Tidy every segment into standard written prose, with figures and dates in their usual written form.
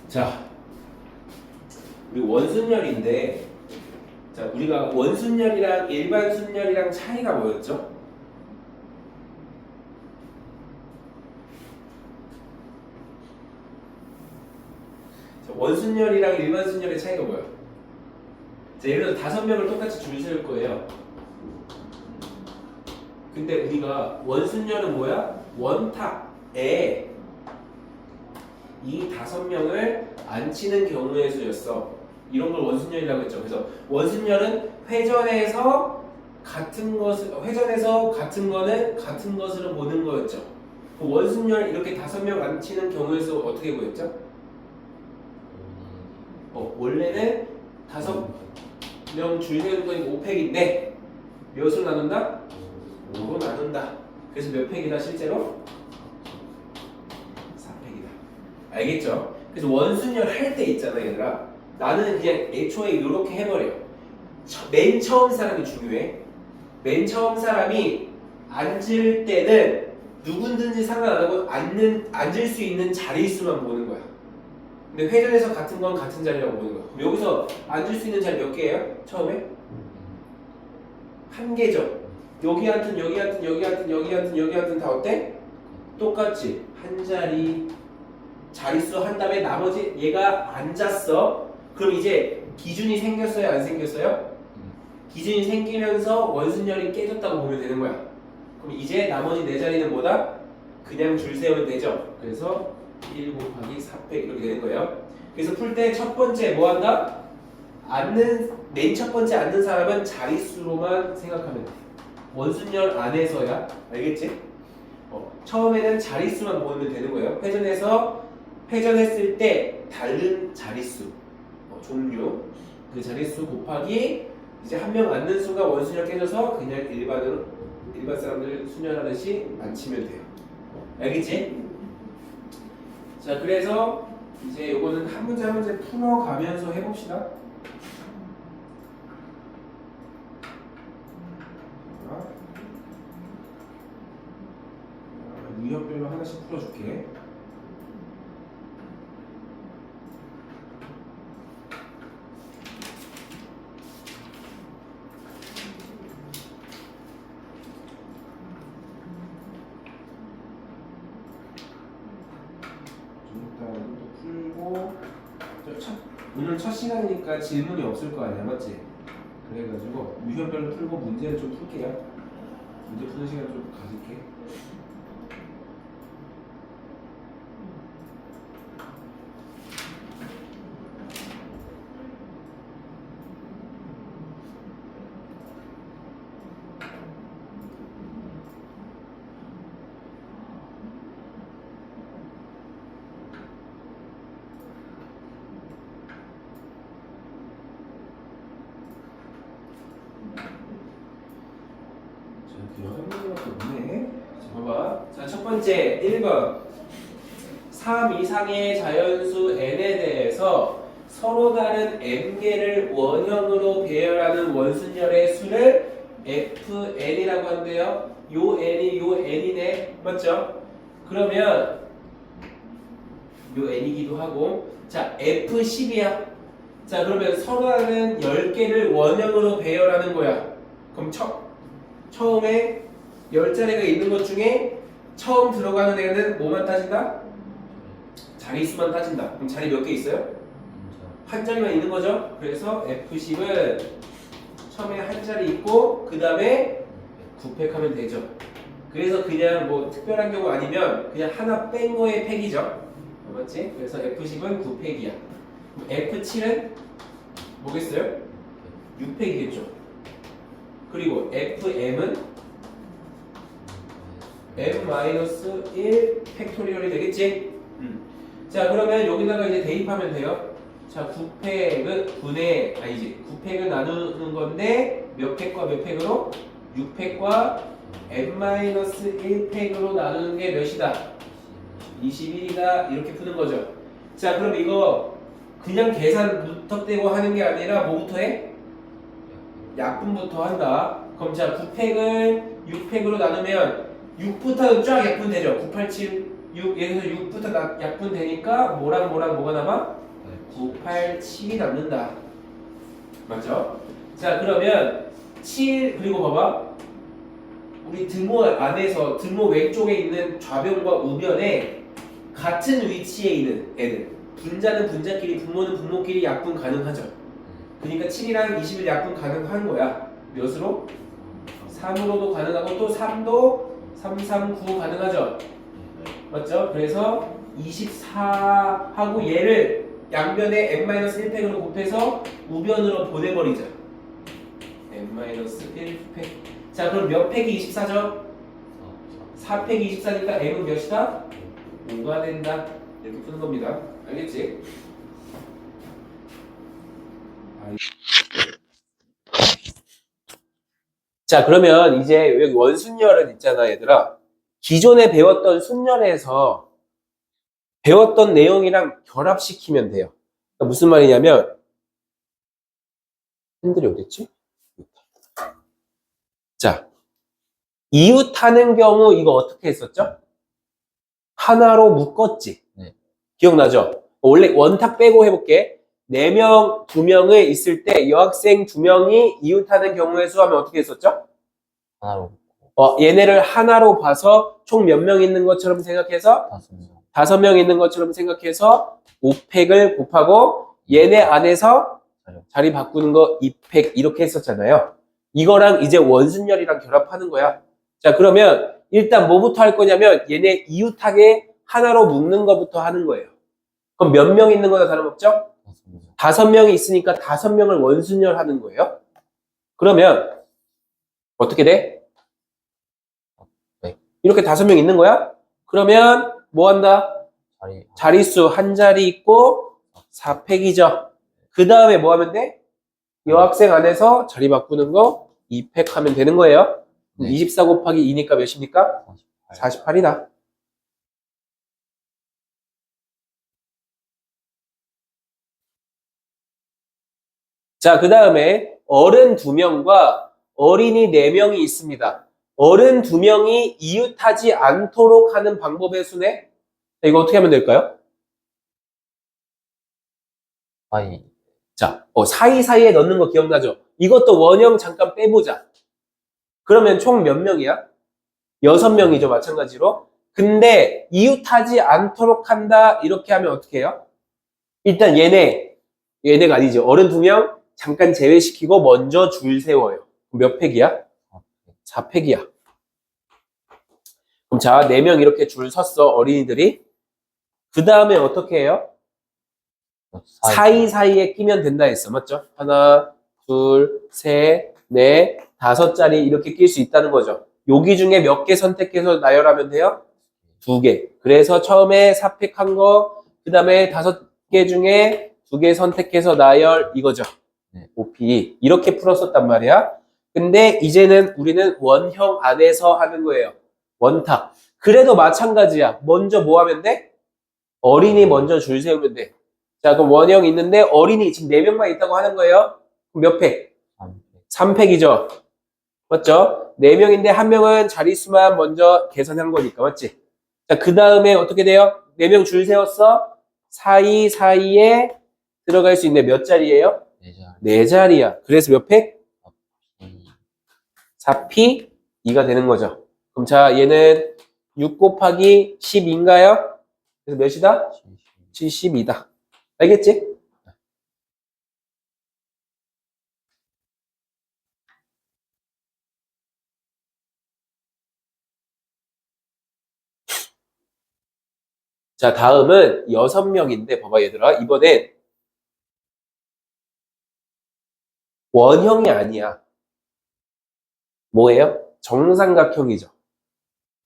자, 우리 원순열인데, 자, 우리가 원순열이랑 일반 순열이랑 차이가 뭐였죠? 자, 원순열이랑 일반 순열의 차이가 뭐야? 자, 예를 들어 5명을 똑같이 줄 세울 거예요. 근데 우리가 원순열은 뭐야? 원탁에 이 5명을 안 치는 경우의 수였어. 이런 걸 원순열이라고 했죠. 그래서 원순열은 회전해서 같은 거는 같은 것으로 보는 거였죠. 그 원순열 이렇게 5명 안 치는 경우의 수 어떻게 구했죠? 원래는 5명 줄 세우는 거니까 5팩인데 몇으로 나눈다? 5로 나눈다. 그래서 몇 팩이다 실제로? 4팩이다. 알겠죠? 그래서 원순열 할 때 있잖아 얘들아. 나는 그냥 애초에 이렇게 해버려. 맨 처음 사람이 중요해. 맨 처음 사람이 앉을 때는 누군든지 상관 안 하고 앉을 수 있는 자리수만 보는 거야. 근데 회전에서 같은 건 같은 자리라고 보는 거야. 그럼 여기서 앉을 수 있는 자리 몇 개예요? 처음에? 한 개죠. 여기 앉든 여기 앉든 여기 앉든 여기 앉든 여기 앉든 다 어때? 똑같지. 한 자리 자릿수 한 다음에 나머지 얘가 앉았어. 그럼 이제 기준이 생겼어요? 안 생겼어요? 기준이 생기면서 원순열이 깨졌다고 보면 되는 거야. 그럼 이제 나머지 4자리는 뭐다? 그냥 줄 세우면 되죠. 그래서 1 곱하기 4팩 이렇게 되는 거예요. 그래서 풀 때 첫 번째 뭐 한다? 맨 첫 번째 앉는 사람은 자릿수로만 생각하면 돼. 원순열 안에서야. 알겠지? 처음에는 자릿수만 보면 되는 거예요. 회전했을 때 다른 자릿수 종류 그 자릿수 곱하기 이제 한 명 앉는 수가 원순열 깨져서 그냥 일반 사람들 순열하듯이 앉히면 돼요. 알겠지? 자, 그래서 이제 요거는 한 문제 한 문제 풀어가면서 해봅시다. 유형별로 하나씩 풀어줄게. 오늘 첫 시간이니까 질문이 없을 거 아니야, 맞지? 그래가지고 유형별로 풀고 문제를 좀 풀게요. 문제 푸는 시간 좀 가질게. 한 문제밖에 없네. 자, 봐봐. 자, 첫 번째 1번 3 이상의 자연수 n에 대해서 서로 다른 n개를 원형으로 배열하는 원순열의 수를 fn이라고 한대요. 요 n이 요 n이네. 맞죠? 그러면 요 n이기도 하고 자 f10이야. 자 그러면 서로 다른 10개를 원형으로 배열하는 거야. 그럼 처음에 10자리가 있는 것 중에 처음 들어가는 애는 뭐만 따진다? 자릿수만 따진다. 그럼 자리 몇 개 있어요? 한 자리만 있는 거죠. 그래서 F10은 처음에 한 자리 있고 그 다음에 9팩하면 되죠. 그래서 그냥 뭐 특별한 경우 아니면 그냥 하나 뺀 거의 팩이죠. 맞지? 그래서 F10은 9팩이야. F7은 뭐겠어요? 6팩이겠죠. 그리고 FM은 M-1 팩토리얼이 되겠지? 자 그러면 여기다가 이제 대입하면 돼요. 자 9팩을 나누는 건데 몇 팩과 몇 팩으로? 6팩과 M-1 팩으로 나누는 게 몇이다? 21이다. 이렇게 푸는 거죠. 자 그럼 이거 그냥 계산 무턱대고 하는 게 아니라 뭐부터 해? 약분부터 한다. 그럼 자 9팩을 6팩으로 나누면 6부터는 쫙 약분 되죠. 9, 8, 7, 여기서 6부터 약분 되니까 뭐랑 뭐가 남아? 9, 8, 7이 남는다. 맞죠? 자, 그러면 7 그리고 봐봐. 우리 등호 안에서 등호 왼쪽에 있는 좌변과 우변에 같은 위치에 있는 애들. 분자는 분자끼리, 분모는 분모끼리 약분 가능하죠. 그러니까 7이랑 20을 약분 가능한 거야. 몇으로? 3으로도 가능하고 또 3도 3, 3, 9 가능하죠. 맞죠? 그래서 24하고 얘를 양변에 n-1팩으로 곱해서 우변으로 보내버리자. n-1팩. 자, 그럼 몇 팩이 24죠? 4팩이 24니까 m은 몇이다? 5가 된다. 이렇게 푸는 겁니다. 알겠지? 자, 그러면 이제 여기 원순열은 있잖아, 얘들아. 기존에 배웠던 순열에서 배웠던 내용이랑 결합시키면 돼요. 그러니까 무슨 말이냐면, 핸들이 어딨지? 자, 이웃하는 경우 이거 어떻게 했었죠? 하나로 묶었지. 네. 기억나죠? 원래 원탁 빼고 해볼게. 4명, 2명을 있을 때 여학생 2명이 이웃하는 경우의 수하면 어떻게 했었죠? 하나로 얘네를 하나로 봐서 총 몇 명 있는 것처럼 생각해서 5명. 5명 있는 것처럼 생각해서 5팩을 곱하고 얘네 안에서 자리 바꾸는 거 2팩 이렇게 했었잖아요. 이거랑 이제 원순열이랑 결합하는 거야. 자, 그러면 일단 뭐부터 할 거냐면 얘네 이웃하게 하나로 묶는 거부터 하는 거예요. 그럼 몇 명 있는 거나 다름없죠? 5명이 있으니까 5명을 원순열 하는 거예요. 그러면 어떻게 돼? 이렇게 5명 있는 거야? 그러면 뭐 한다? 자릿수 한 자리 있고 4팩이죠. 그 다음에 뭐 하면 돼? 여학생 안에서 자리 바꾸는 거 2팩 하면 되는 거예요. 네. 24 곱하기 2니까 몇입니까? 48이다. 자, 그 다음에 어른 2명과 어린이 4명이 있습니다. 어른 2명이 이웃하지 않도록 하는 방법의 순에 이거 어떻게 하면 될까요? 자, 사이사이에 넣는 거 기억나죠? 이것도 원형 잠깐 빼보자. 그러면 총 몇 명이야? 6명이죠, 마찬가지로. 근데 이웃하지 않도록 한다 이렇게 하면 어떻게 해요? 일단 얘네가 아니죠. 어른 2명 잠깐 제외시키고 먼저 줄 세워요. 몇 팩이야? 4팩이야. 그럼 자, 4명 이렇게 줄 섰어, 어린이들이. 그 다음에 어떻게 해요? 사이사이에 끼면 된다 했어. 맞죠? 하나, 둘, 셋, 넷, 5자리 이렇게 낄 수 있다는 거죠. 여기 중에 몇 개 선택해서 나열하면 돼요? 2개. 그래서 처음에 4팩한 거, 그 다음에 5개 중에 2개 선택해서 나열 이거죠. OP. 이렇게 풀었었단 말이야. 근데 이제는 우리는 원형 안에서 하는 거예요. 원탁. 그래도 마찬가지야. 먼저 뭐 하면 돼? 어린이 먼저 줄 세우면 돼. 자, 그럼 원형 있는데 어린이 지금 4명만 있다고 하는 거예요. 그럼 몇 팩? 3팩이죠. 맞죠? 4명인데 1명은 자릿수만 먼저 계산한 거니까. 맞지? 자, 그 다음에 어떻게 돼요? 4명 줄 세웠어. 사이사이에 들어갈 수 있는 몇 자리예요? 4자리야. 그래서 몇 팩? 4P 2가 되는 거죠. 그럼 자, 얘는 6 곱하기 12인가요? 그래서 몇이다? 72다. 알겠지? 자, 다음은 6명인데 봐봐 얘들아. 이번엔 원형이 아니야. 뭐예요? 정삼각형이죠.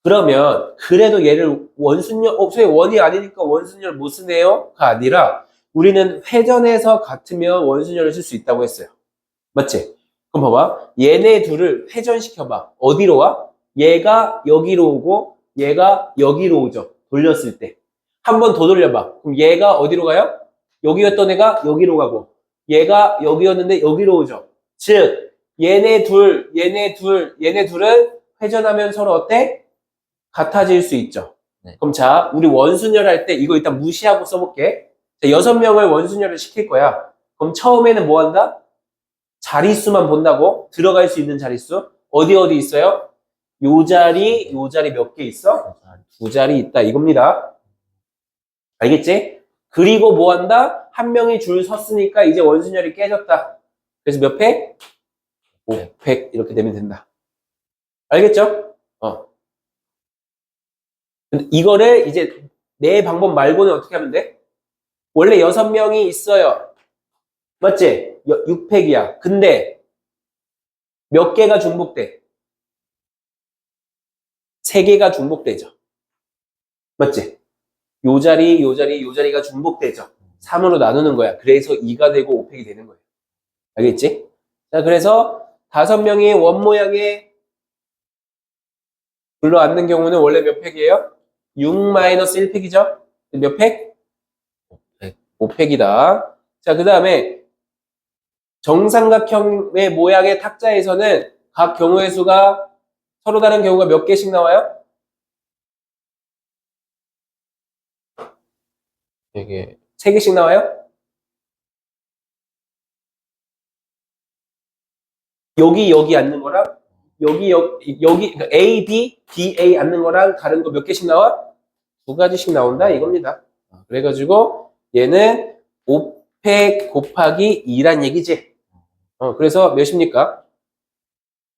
그러면 그래도 얘를 원순열, 저희 원이 아니니까 원순열 못 쓰네요? 가 아니라 우리는 회전해서 같으면 원순열을 쓸 수 있다고 했어요. 맞지? 그럼 봐봐. 얘네 둘을 회전시켜봐. 어디로 와? 얘가 여기로 오고 얘가 여기로 오죠. 돌렸을 때. 한 번 더 돌려봐. 그럼 얘가 어디로 가요? 여기였던 애가 여기로 가고 얘가 여기였는데 여기로 오죠. 즉 얘네 둘은 회전하면 서로 어때? 같아질 수 있죠. 네. 그럼 자, 우리 원순열 할 때 이거 일단 무시하고 써볼게. 자, 6명을 원순열을 시킬 거야. 그럼 처음에는 뭐 한다? 자릿수만 본다고? 들어갈 수 있는 자릿수? 어디 어디 있어요? 요 자리 몇 개 있어? 두 자리 있다 이겁니다. 알겠지? 그리고 뭐 한다? 한 명이 줄 섰으니까 이제 원순열이 깨졌다. 그래서 몇 팩? 5팩 이렇게 되면 된다. 알겠죠? 근데 이거를 이제 내 방법 말고는 어떻게 하면 돼? 원래 6명이 있어요. 맞지? 6팩이야. 근데 몇 개가 중복돼? 3개가 중복되죠. 맞지? 요 자리, 요 자리, 요 자리가 중복되죠. 3으로 나누는 거야. 그래서 2가 되고 5팩이 되는 거예요. 알겠지? 자, 그래서 5명이 원 모양의 불러 앉는 경우는 원래 몇 팩이에요? 6-1팩이죠? 몇 팩? 5팩이다. 자, 그 다음에 정삼각형의 모양의 탁자에서는 각 경우의 수가 서로 다른 경우가 몇 개씩 나와요? 되게 3개씩 나와요? 여기 앉는 거랑 여기 그러니까 A, B, D, A 앉는 거랑 다른 거 몇 개씩 나와? 2가지씩 나온다 이겁니다. 그래가지고 얘는 5팩 곱하기 2란 얘기지. 그래서 몇입니까?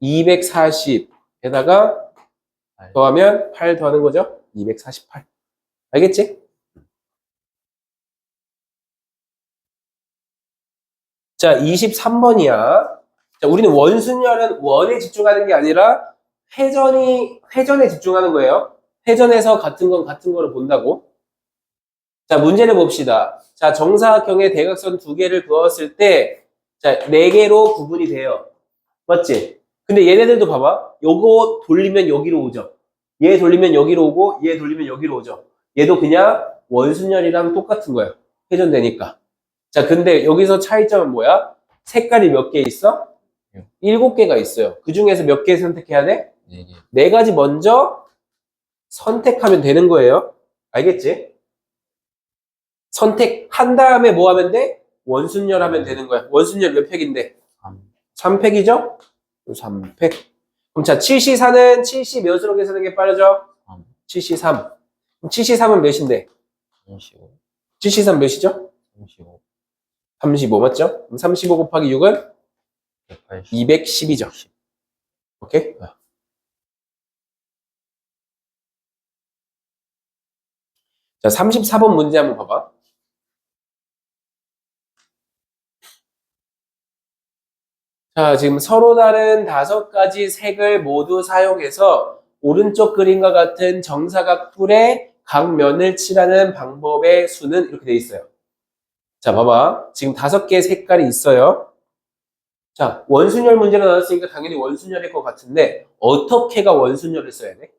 240에다가 더하면 8 더하는 거죠? 248. 알겠지? 자, 23번이야. 자, 우리는 원순열은 원에 집중하는 게 아니라 회전에 집중하는 거예요. 회전에서 같은 건 같은 거를 본다고. 자, 문제를 봅시다. 자, 정사각형의 대각선 2개를 그었을 때, 자, 4개로 구분이 돼요. 맞지? 근데 얘네들도 봐봐. 요거 돌리면 여기로 오죠. 얘 돌리면 여기로 오고, 얘 돌리면 여기로 오죠. 얘도 그냥 원순열이랑 똑같은 거예요. 회전되니까. 자, 근데 여기서 차이점은 뭐야? 색깔이 몇 개 있어? 7개가 있어요. 그 중에서 몇 개 선택해야 돼? 4개. 4가지 먼저 선택하면 되는 거예요. 알겠지? 선택한 다음에 뭐 하면 돼? 원순열 하면 되는 거야. 원순열 몇 팩인데? 3팩이죠? 3팩. 그럼 자, 7C4는 7C 몇으로 계산하는 게 빠르죠? 7C3. 그럼 7C3은 몇인데? 35. 7C3 몇이죠? 35. 35 맞죠? 그럼 35 곱하기 6은? 180. 210이죠. 오케이? 자, 34번 문제 한번 봐봐. 자, 지금 서로 다른 5가지 색을 모두 사용해서 오른쪽 그림과 같은 정사각 뿔의 각 면을 칠하는 방법의 수는 이렇게 돼 있어요. 자, 봐봐. 지금 5개의 색깔이 있어요. 자, 원순열 문제가 나왔으니까 당연히 원순열일 것 같은데 어떻게가 원순열을 써야 돼?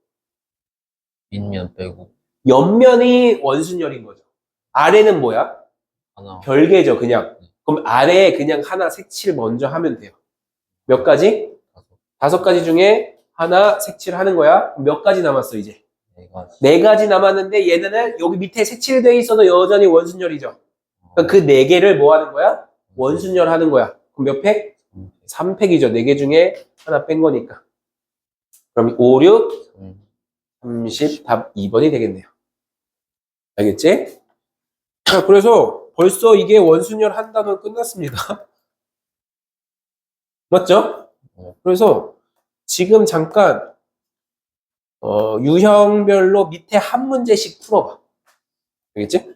밑면 빼고 옆면이 원순열인 거죠. 아래는 뭐야? 하나. 별개죠, 그냥. 그럼 아래에 그냥 하나 색칠 먼저 하면 돼요. 몇 가지? 5가지 중에 하나 색칠하는 거야. 몇 가지 남았어, 이제? 4가지. 4가지 남았는데 얘네는 여기 밑에 색칠되어 있어도 여전히 원순열이죠. 그러니까 그 4개를 뭐 하는 거야? 원순열 하는 거야. 그럼 몇 팩? 3팩이죠. 4개 중에 하나 뺀 거니까. 그럼 5, 6, 30, 답 2번이 되겠네요. 알겠지? 자, 그래서 벌써 이게 원순열 한다면 끝났습니다. 맞죠? 그래서 지금 잠깐 유형별로 밑에 한 문제씩 풀어봐. 알겠지?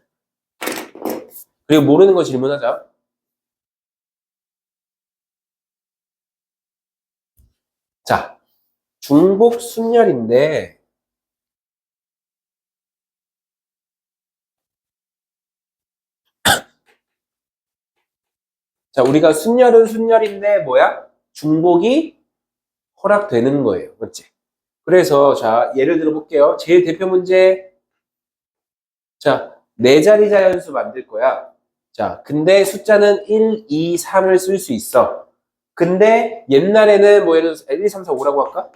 그리고 모르는 거 질문하자. 자, 중복 순열인데 자, 우리가 순열은 순열인데 뭐야? 중복이 허락되는 거예요. 맞지? 그래서 자, 예를 들어 볼게요. 제일 대표 문제. 자, 4자리 자연수 만들 거야. 자, 근데 숫자는 1, 2, 3을 쓸 수 있어. 근데 옛날에는 뭐 예를 들어서 1, 2, 3, 4, 5라고 할까?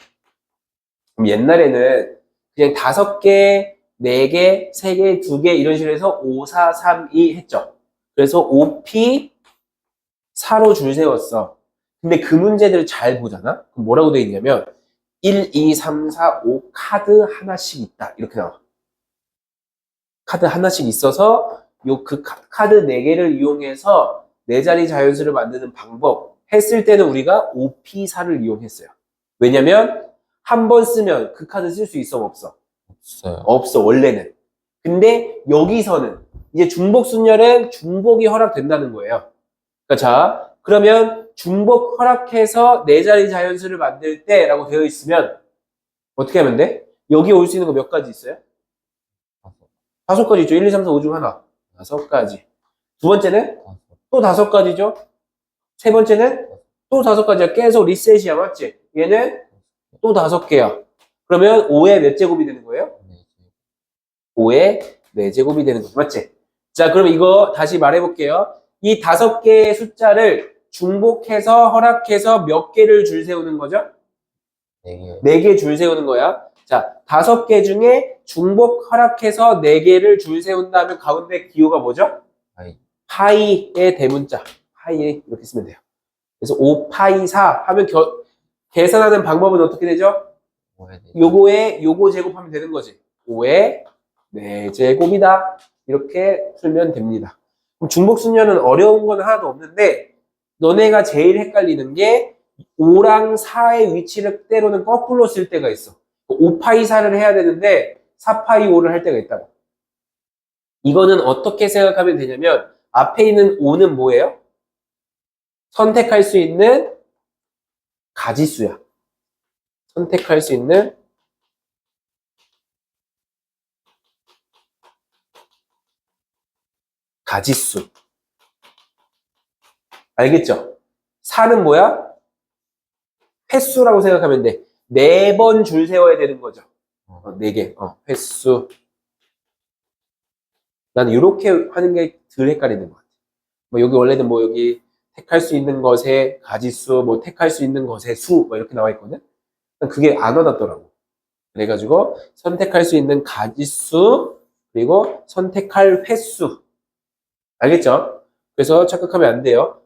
그럼 옛날에는 그냥 5개 4개, 3개, 2개 이런 식으로 해서 5, 4, 3, 2 했죠. 그래서 5P 4로 줄 세웠어. 근데 그 문제들을 잘 보잖아? 그럼 뭐라고 돼 있냐면 1, 2, 3, 4, 5 카드 하나씩 있다. 이렇게 나와. 카드 하나씩 있어서 그 카드 4개를 이용해서 4자리 자연수를 만드는 방법 했을 때는 우리가 5P4를 이용했어요. 왜냐면 한 번 쓰면 그 카드 쓸 수 있어 없어? 없어요. 없어 원래는. 근데 여기서는 이제 중복순열은 중복이 허락된다는 거예요. 그러니까 자 그러면 중복 허락해서 4자리 자연수를 만들 때 라고 되어 있으면 어떻게 하면 돼? 여기 올 수 있는 거 몇 가지 있어요? 5가지 있죠. 1, 2, 3, 4, 5 중 하나. 5가지. 두 번째는 또 5가지죠. 세 번째는 또 5가지야. 계속 리셋이야. 맞지? 얘는 또 5개야. 그러면 5의 몇 제곱이 되는 거예요? 5의 4제곱이 되는 거죠. 맞지? 자, 그럼 이거 다시 말해볼게요. 이 5개의 숫자를 중복해서 허락해서 몇 개를 줄 세우는 거죠? 4개. 4개 줄 세우는 거야. 자, 5개 중에 중복 허락해서 4개를 줄 세운다면 가운데 기호가 뭐죠? 파이. 파이의 대문자. 파이에 이렇게 쓰면 돼요. 그래서 5파이 4 하면 계산하는 방법은 어떻게 되죠? 요거에 요거 제곱하면 되는 거지. 5의 4제곱이다. 이렇게 풀면 됩니다. 그럼 중복순열은 어려운 건 하나도 없는데 너네가 제일 헷갈리는 게 5랑 4의 위치를 때로는 거꾸로 쓸 때가 있어. 5파이 4를 해야 되는데 4파이 5를 할 때가 있다고. 이거는 어떻게 생각하면 되냐면 앞에 있는 5는 뭐예요? 선택할 수 있는 가지수야. 선택할 수 있는 가지수. 알겠죠? 4는 뭐야? 횟수라고 생각하면 돼. 4번 줄 세워야 되는 거죠. 4개. 횟수. 나는 이렇게 하는 게 덜 헷갈리는 것 같아. 뭐 여기 원래는 뭐 여기 택할 수 있는 것의 가지수, 뭐 택할 수 있는 것의 수, 뭐 이렇게 나와 있거든. 그게 안 와닿더라고. 그래가지고 선택할 수 있는 가지수 그리고 선택할 횟수. 알겠죠? 그래서 착각하면 안 돼요.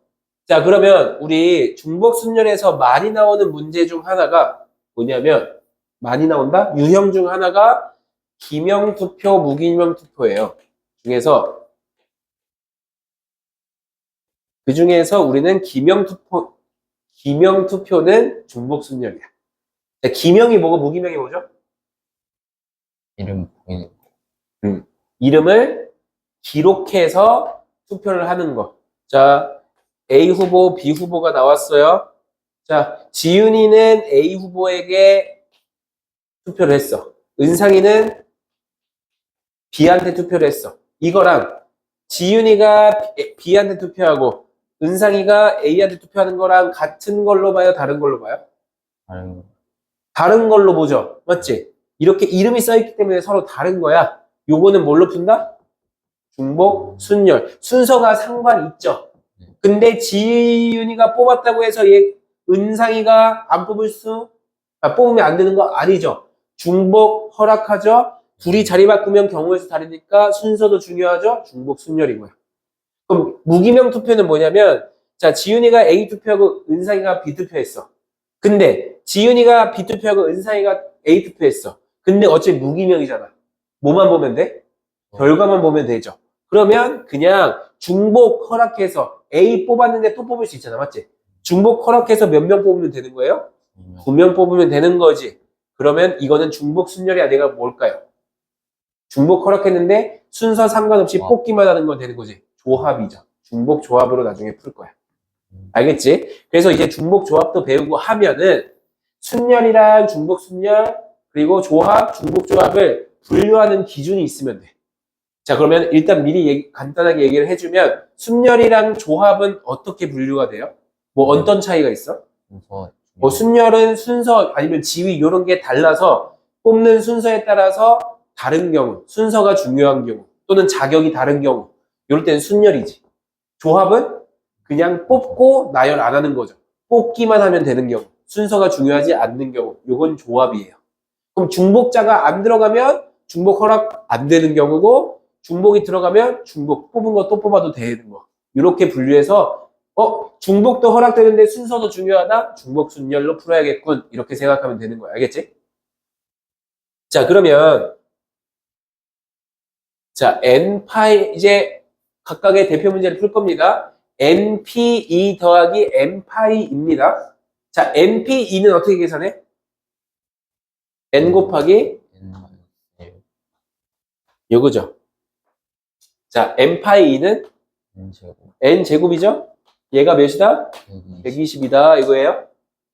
자, 그러면 우리 중복순열에서 많이 나오는 문제 중 하나가 뭐냐면 많이 나온다? 유형 중 하나가 기명투표, 무기명투표예요. 그 중에서 우리는 기명투표는 중복순열이야. 자, 기명이 뭐고 무기명이 뭐죠? 이름 보이는 거. 이름을 기록해서 투표를 하는 거. 자, A 후보, B 후보가 나왔어요. 자, 지윤이는 A 후보에게 투표를 했어. 은상이는 B한테 투표를 했어. 이거랑 지윤이가 B한테 투표하고 은상이가 A한테 투표하는 거랑 같은 걸로 봐요? 다른 걸로 봐요? 다른 다른 걸로 보죠. 맞지? 이렇게 이름이 써있기 때문에 서로 다른 거야. 요거는 뭘로 푼다? 중복, 순열. 순서가 상관있죠. 근데 지윤이가 뽑았다고 해서 은상이가 안 뽑으면 안 되는 거 아니죠. 중복 허락하죠. 둘이 자리 바꾸면 경우에서 다르니까 순서도 중요하죠. 중복, 순열이고요. 그럼 무기명 투표는 뭐냐면 자, 지윤이가 A 투표하고 은상이가 B 투표했어. 근데 지윤이가 B 투표하고 은상이가 A 투표했어. 근데 어차피 무기명이잖아. 뭐만 보면 돼? 결과만 보면 되죠. 그러면 그냥 중복 허락해서 A 뽑았는데 또 뽑을 수 있잖아. 맞지? 중복 허락해서 몇 명 뽑으면 되는 거예요? 9명 뽑으면 되는 거지. 그러면 이거는 중복 순열이 아니라 뭘까요? 중복 허락했는데 순서 상관없이 뽑기만 하는 건 되는 거지. 조합이죠. 중복 조합으로 나중에 풀 거야. 알겠지? 그래서 이제 중복 조합도 배우고 하면은 순열이랑 중복 순열 그리고 조합, 중복 조합을 분류하는 기준이 있으면 돼. 자, 그러면 일단 미리 간단하게 얘기를 해주면 순열이랑 조합은 어떻게 분류가 돼요? 뭐 어떤 차이가 있어? 순서. 뭐 순열은 순서 아니면 지위 이런 게 달라서 뽑는 순서에 따라서 다른 경우, 순서가 중요한 경우 또는 자격이 다른 경우 이럴 때는 순열이지. 조합은 그냥 뽑고 나열 안 하는 거죠. 뽑기만 하면 되는 경우, 순서가 중요하지 않는 경우, 이건 조합이에요. 그럼 중복자가 안 들어가면 중복 허락 안 되는 경우고 중복이 들어가면 중복 뽑은 거 또 뽑아도 되는 거. 이렇게 분류해서 중복도 허락되는데 순서도 중요하다. 중복 순열로 풀어야겠군. 이렇게 생각하면 되는 거야. 알겠지? 자, 그러면 자, n파이 이제 각각의 대표 문제를 풀 겁니다. np2 더하기 n파이입니다. 자, np2는 어떻게 계산해? n 곱하기 N-1 요거죠. 자, n파이2는 N제곱 n제곱이죠? 얘가 몇이다? 120 120이다 이거예요.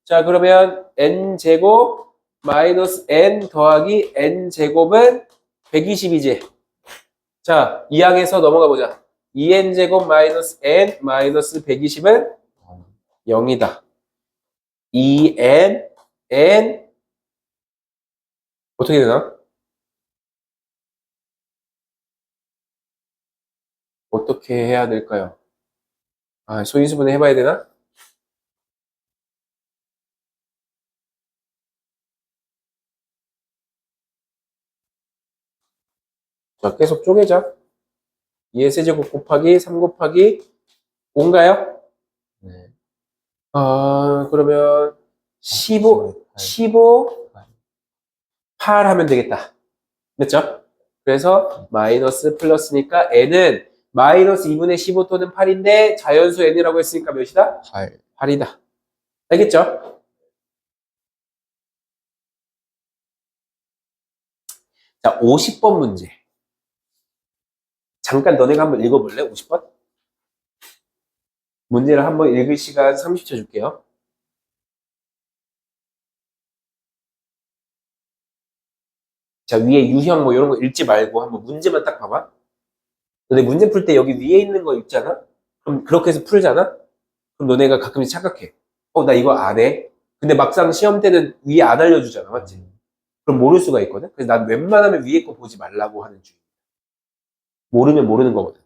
자, 그러면 n제곱 마이너스 n 더하기 n제곱은 120이지. 자, 2항에서 넘어가 보자. 2n제곱 마이너스 n 마이너스 120은 0이다. 2n, n 어떻게 되나? 어떻게 해야 될까요? 아, 소인수분해 해봐야 되나? 자, 계속 쪼개자. 2의 세제곱 곱하기 3 곱하기 5인가요? 네. 그러면 15, 8 하면 되겠다. 맞죠? 그래서 마이너스 플러스니까 n은 마이너스 2분의 15 또는 8인데 자연수 n이라고 했으니까 몇이다? 8 8이다. 알겠죠? 자, 50번 문제. 잠깐 너네가 한번 읽어볼래? 50번? 문제를 한번 읽을 시간 30초 줄게요. 자, 위에 유형 뭐 이런 거 읽지 말고 한번 문제만 딱 봐봐. 너네 문제 풀 때 여기 위에 있는 거 읽잖아? 그럼 그렇게 해서 풀잖아? 그럼 너네가 가끔씩 착각해. 나 이거 안 해. 근데 막상 시험 때는 위에 안 알려주잖아. 맞지? 그럼 모를 수가 있거든? 그래서 난 웬만하면 위에 거 보지 말라고 하는 주의. 모르면 모르는 거거든.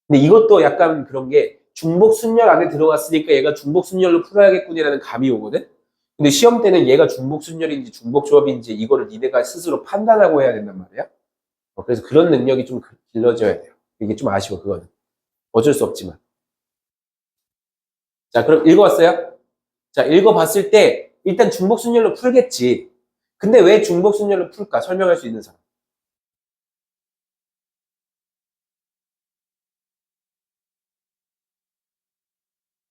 근데 이것도 약간 그런 게 중복 순열 안에 들어갔으니까 얘가 중복 순열로 풀어야겠군이라는 감이 오거든? 근데 시험 때는 얘가 중복 순열인지 중복 조합인지 이거를 니네가 스스로 판단하고 해야 된단 말이야. 그래서 그런 능력이 좀 길러져야 돼요. 이게 좀 아쉬워, 그거는. 어쩔 수 없지만. 자, 그럼 읽어봤어요? 자, 읽어봤을 때 일단 중복 순열로 풀겠지. 근데 왜 중복 순열로 풀까? 설명할 수 있는 사람.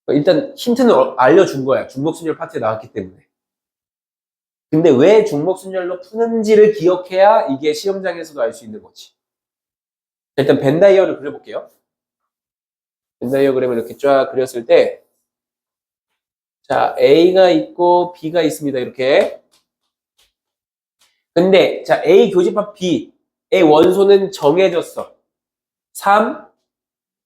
일단 힌트는 알려준 거야. 중복순열 파트에 나왔기 때문에. 근데 왜 중복순열로 푸는지를 기억해야 이게 시험장에서도 알 수 있는 거지. 일단 벤 다이어를 그려볼게요. 벤 다이어그램을 이렇게 쫙 그렸을 때 자, A가 있고 B가 있습니다. 이렇게. 근데 자, A 교집합 B의 원소는 정해졌어. 3,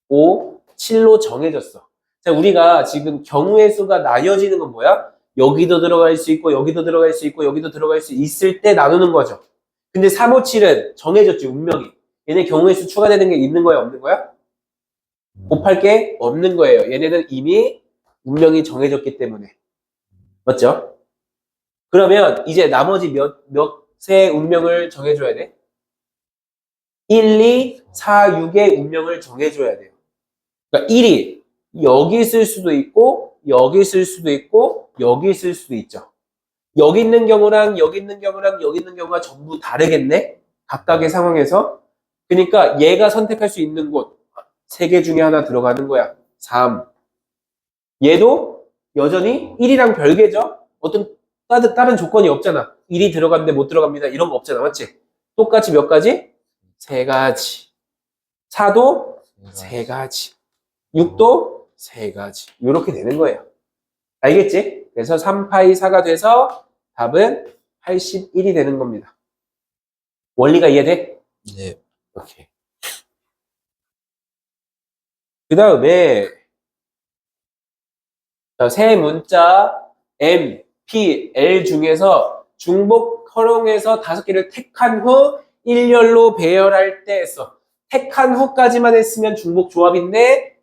5, 7로 정해졌어. 자, 우리가 지금 경우의 수가 나뉘어지는 건 뭐야? 여기도 들어갈 수 있고, 여기도 들어갈 수 있고, 여기도 들어갈 수 있을 때 나누는 거죠. 근데 3, 5, 7은 정해졌지, 운명이. 얘네 경우의 수 추가되는 게 있는 거야, 없는 거야? 곱할 게 없는 거예요. 얘네는 이미 운명이 정해졌기 때문에. 맞죠? 그러면 이제 나머지 몇의 운명을 정해줘야 돼? 1, 2, 4, 6의 운명을 정해줘야 돼요. 그러니까 1이 여기 있을 수도 있고 여기 있을 수도 있고 여기 있을 수도 있죠. 여기 있는 경우랑 여기 있는 경우랑 여기 있는 경우가 전부 다르겠네? 각각의 상황에서. 그러니까 얘가 선택할 수 있는 곳 3개 중에 하나 들어가는 거야. 3. 얘도 여전히 1이랑 별개죠? 어떤 다른 조건이 없잖아. 1이 들어갔는데 못 들어갑니다. 이런 거 없잖아. 맞지? 똑같이 몇 가지? 3가지. 4도 3가지. 6도 3가지. 이렇게 되는 거예요. 알겠지? 그래서 3파이 4가 돼서 답은 81이 되는 겁니다. 원리가 이해돼? 네. 오케이. 그 다음에 세 문자 M, P, L 중에서 중복 허용해서 5개를 택한 후 일렬로 배열할 때 했어. 택한 후까지만 했으면 중복 조합인데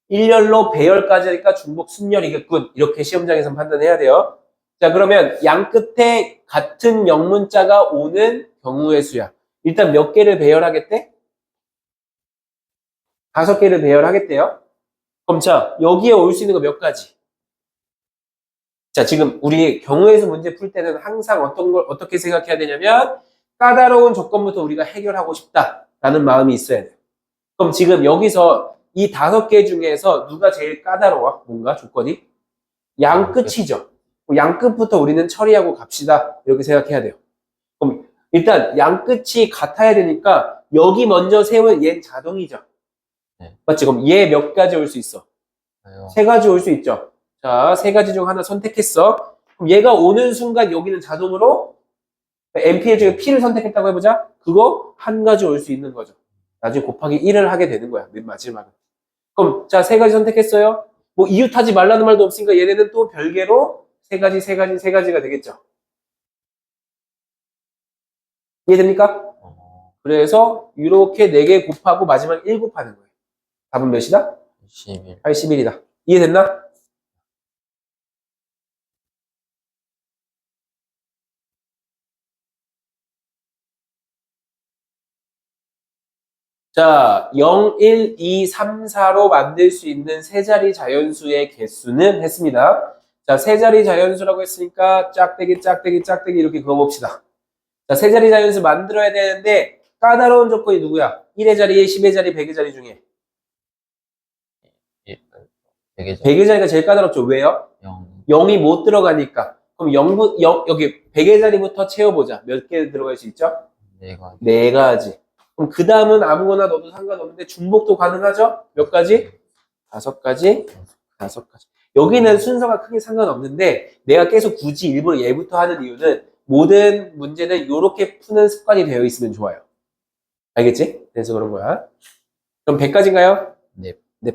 일렬로 배열까지 하니까 중복 순열이겠군. 이렇게 시험장에서 판단해야 돼요. 자, 그러면 양 끝에 같은 영문자가 오는 경우의 수야. 일단 몇 개를 배열하겠대? 5개를 배열하겠대요. 그럼 자, 여기에 올 수 있는 거 몇 가지? 자, 지금 우리 경우의 수 문제 풀 때는 항상 어떤 걸 어떻게 생각해야 되냐면 까다로운 조건부터 우리가 해결하고 싶다라는 마음이 있어야 돼. 그럼 지금 여기서 이 5개 중에서 누가 제일 까다로워? 뭔가 조건이? 양 끝이죠. 양 끝부터 우리는 처리하고 갑시다. 이렇게 생각해야 돼요. 그럼 일단 양 끝이 같아야 되니까 여기 먼저 세우면 얘는 자동이죠. 네. 맞지? 그럼 얘 몇 가지 올 수 있어? 저요. 3가지 올 수 있죠. 자, 3가지 중 하나 선택했어. 그럼 얘가 오는 순간 여기는 자동으로 MPL 중에 P를 선택했다고 해보자. 그거 1가지 올 수 있는 거죠. 나중에 곱하기 1을 하게 되는 거야. 맨 마지막은. 그럼 자, 3가지 선택했어요. 뭐 이웃하지 말라는 말도 없으니까 얘네는 또 별개로 3가지가 되겠죠. 이해됩니까? 그래서 이렇게 4개 곱하고 마지막 1 곱하는 거예요. 답은 몇이다? 11. 81이다. 이해됐나? 자, 0, 1, 2, 3, 4로 만들 수 있는 세 자리 자연수의 개수는 했습니다. 자, 세 자리 자연수라고 했으니까 짝대기 이렇게 그어봅시다. 자, 세 자리 자연수 만들어야 되는데 까다로운 조건이 누구야? 1의 자리, 10의 자리, 100의 자리 중에 100의 자리가 제일 까다롭죠. 왜요? 0. 0이 못 들어가니까. 그럼 0, 여기 100의 자리부터 채워보자. 몇 개 들어갈 수 있죠? 4가지. 4가지. 그럼 그 다음은 아무거나 넣어도 상관없는데 중복도 가능하죠? 몇 가지? 5가지? 5가지. 여기는 순서가 크게 상관없는데 내가 계속 굳이 일부러 얘부터 하는 이유는 모든 문제는 이렇게 푸는 습관이 되어 있으면 좋아요. 알겠지? 그래서 그런 거야. 그럼 100가지인가요? 네. 네.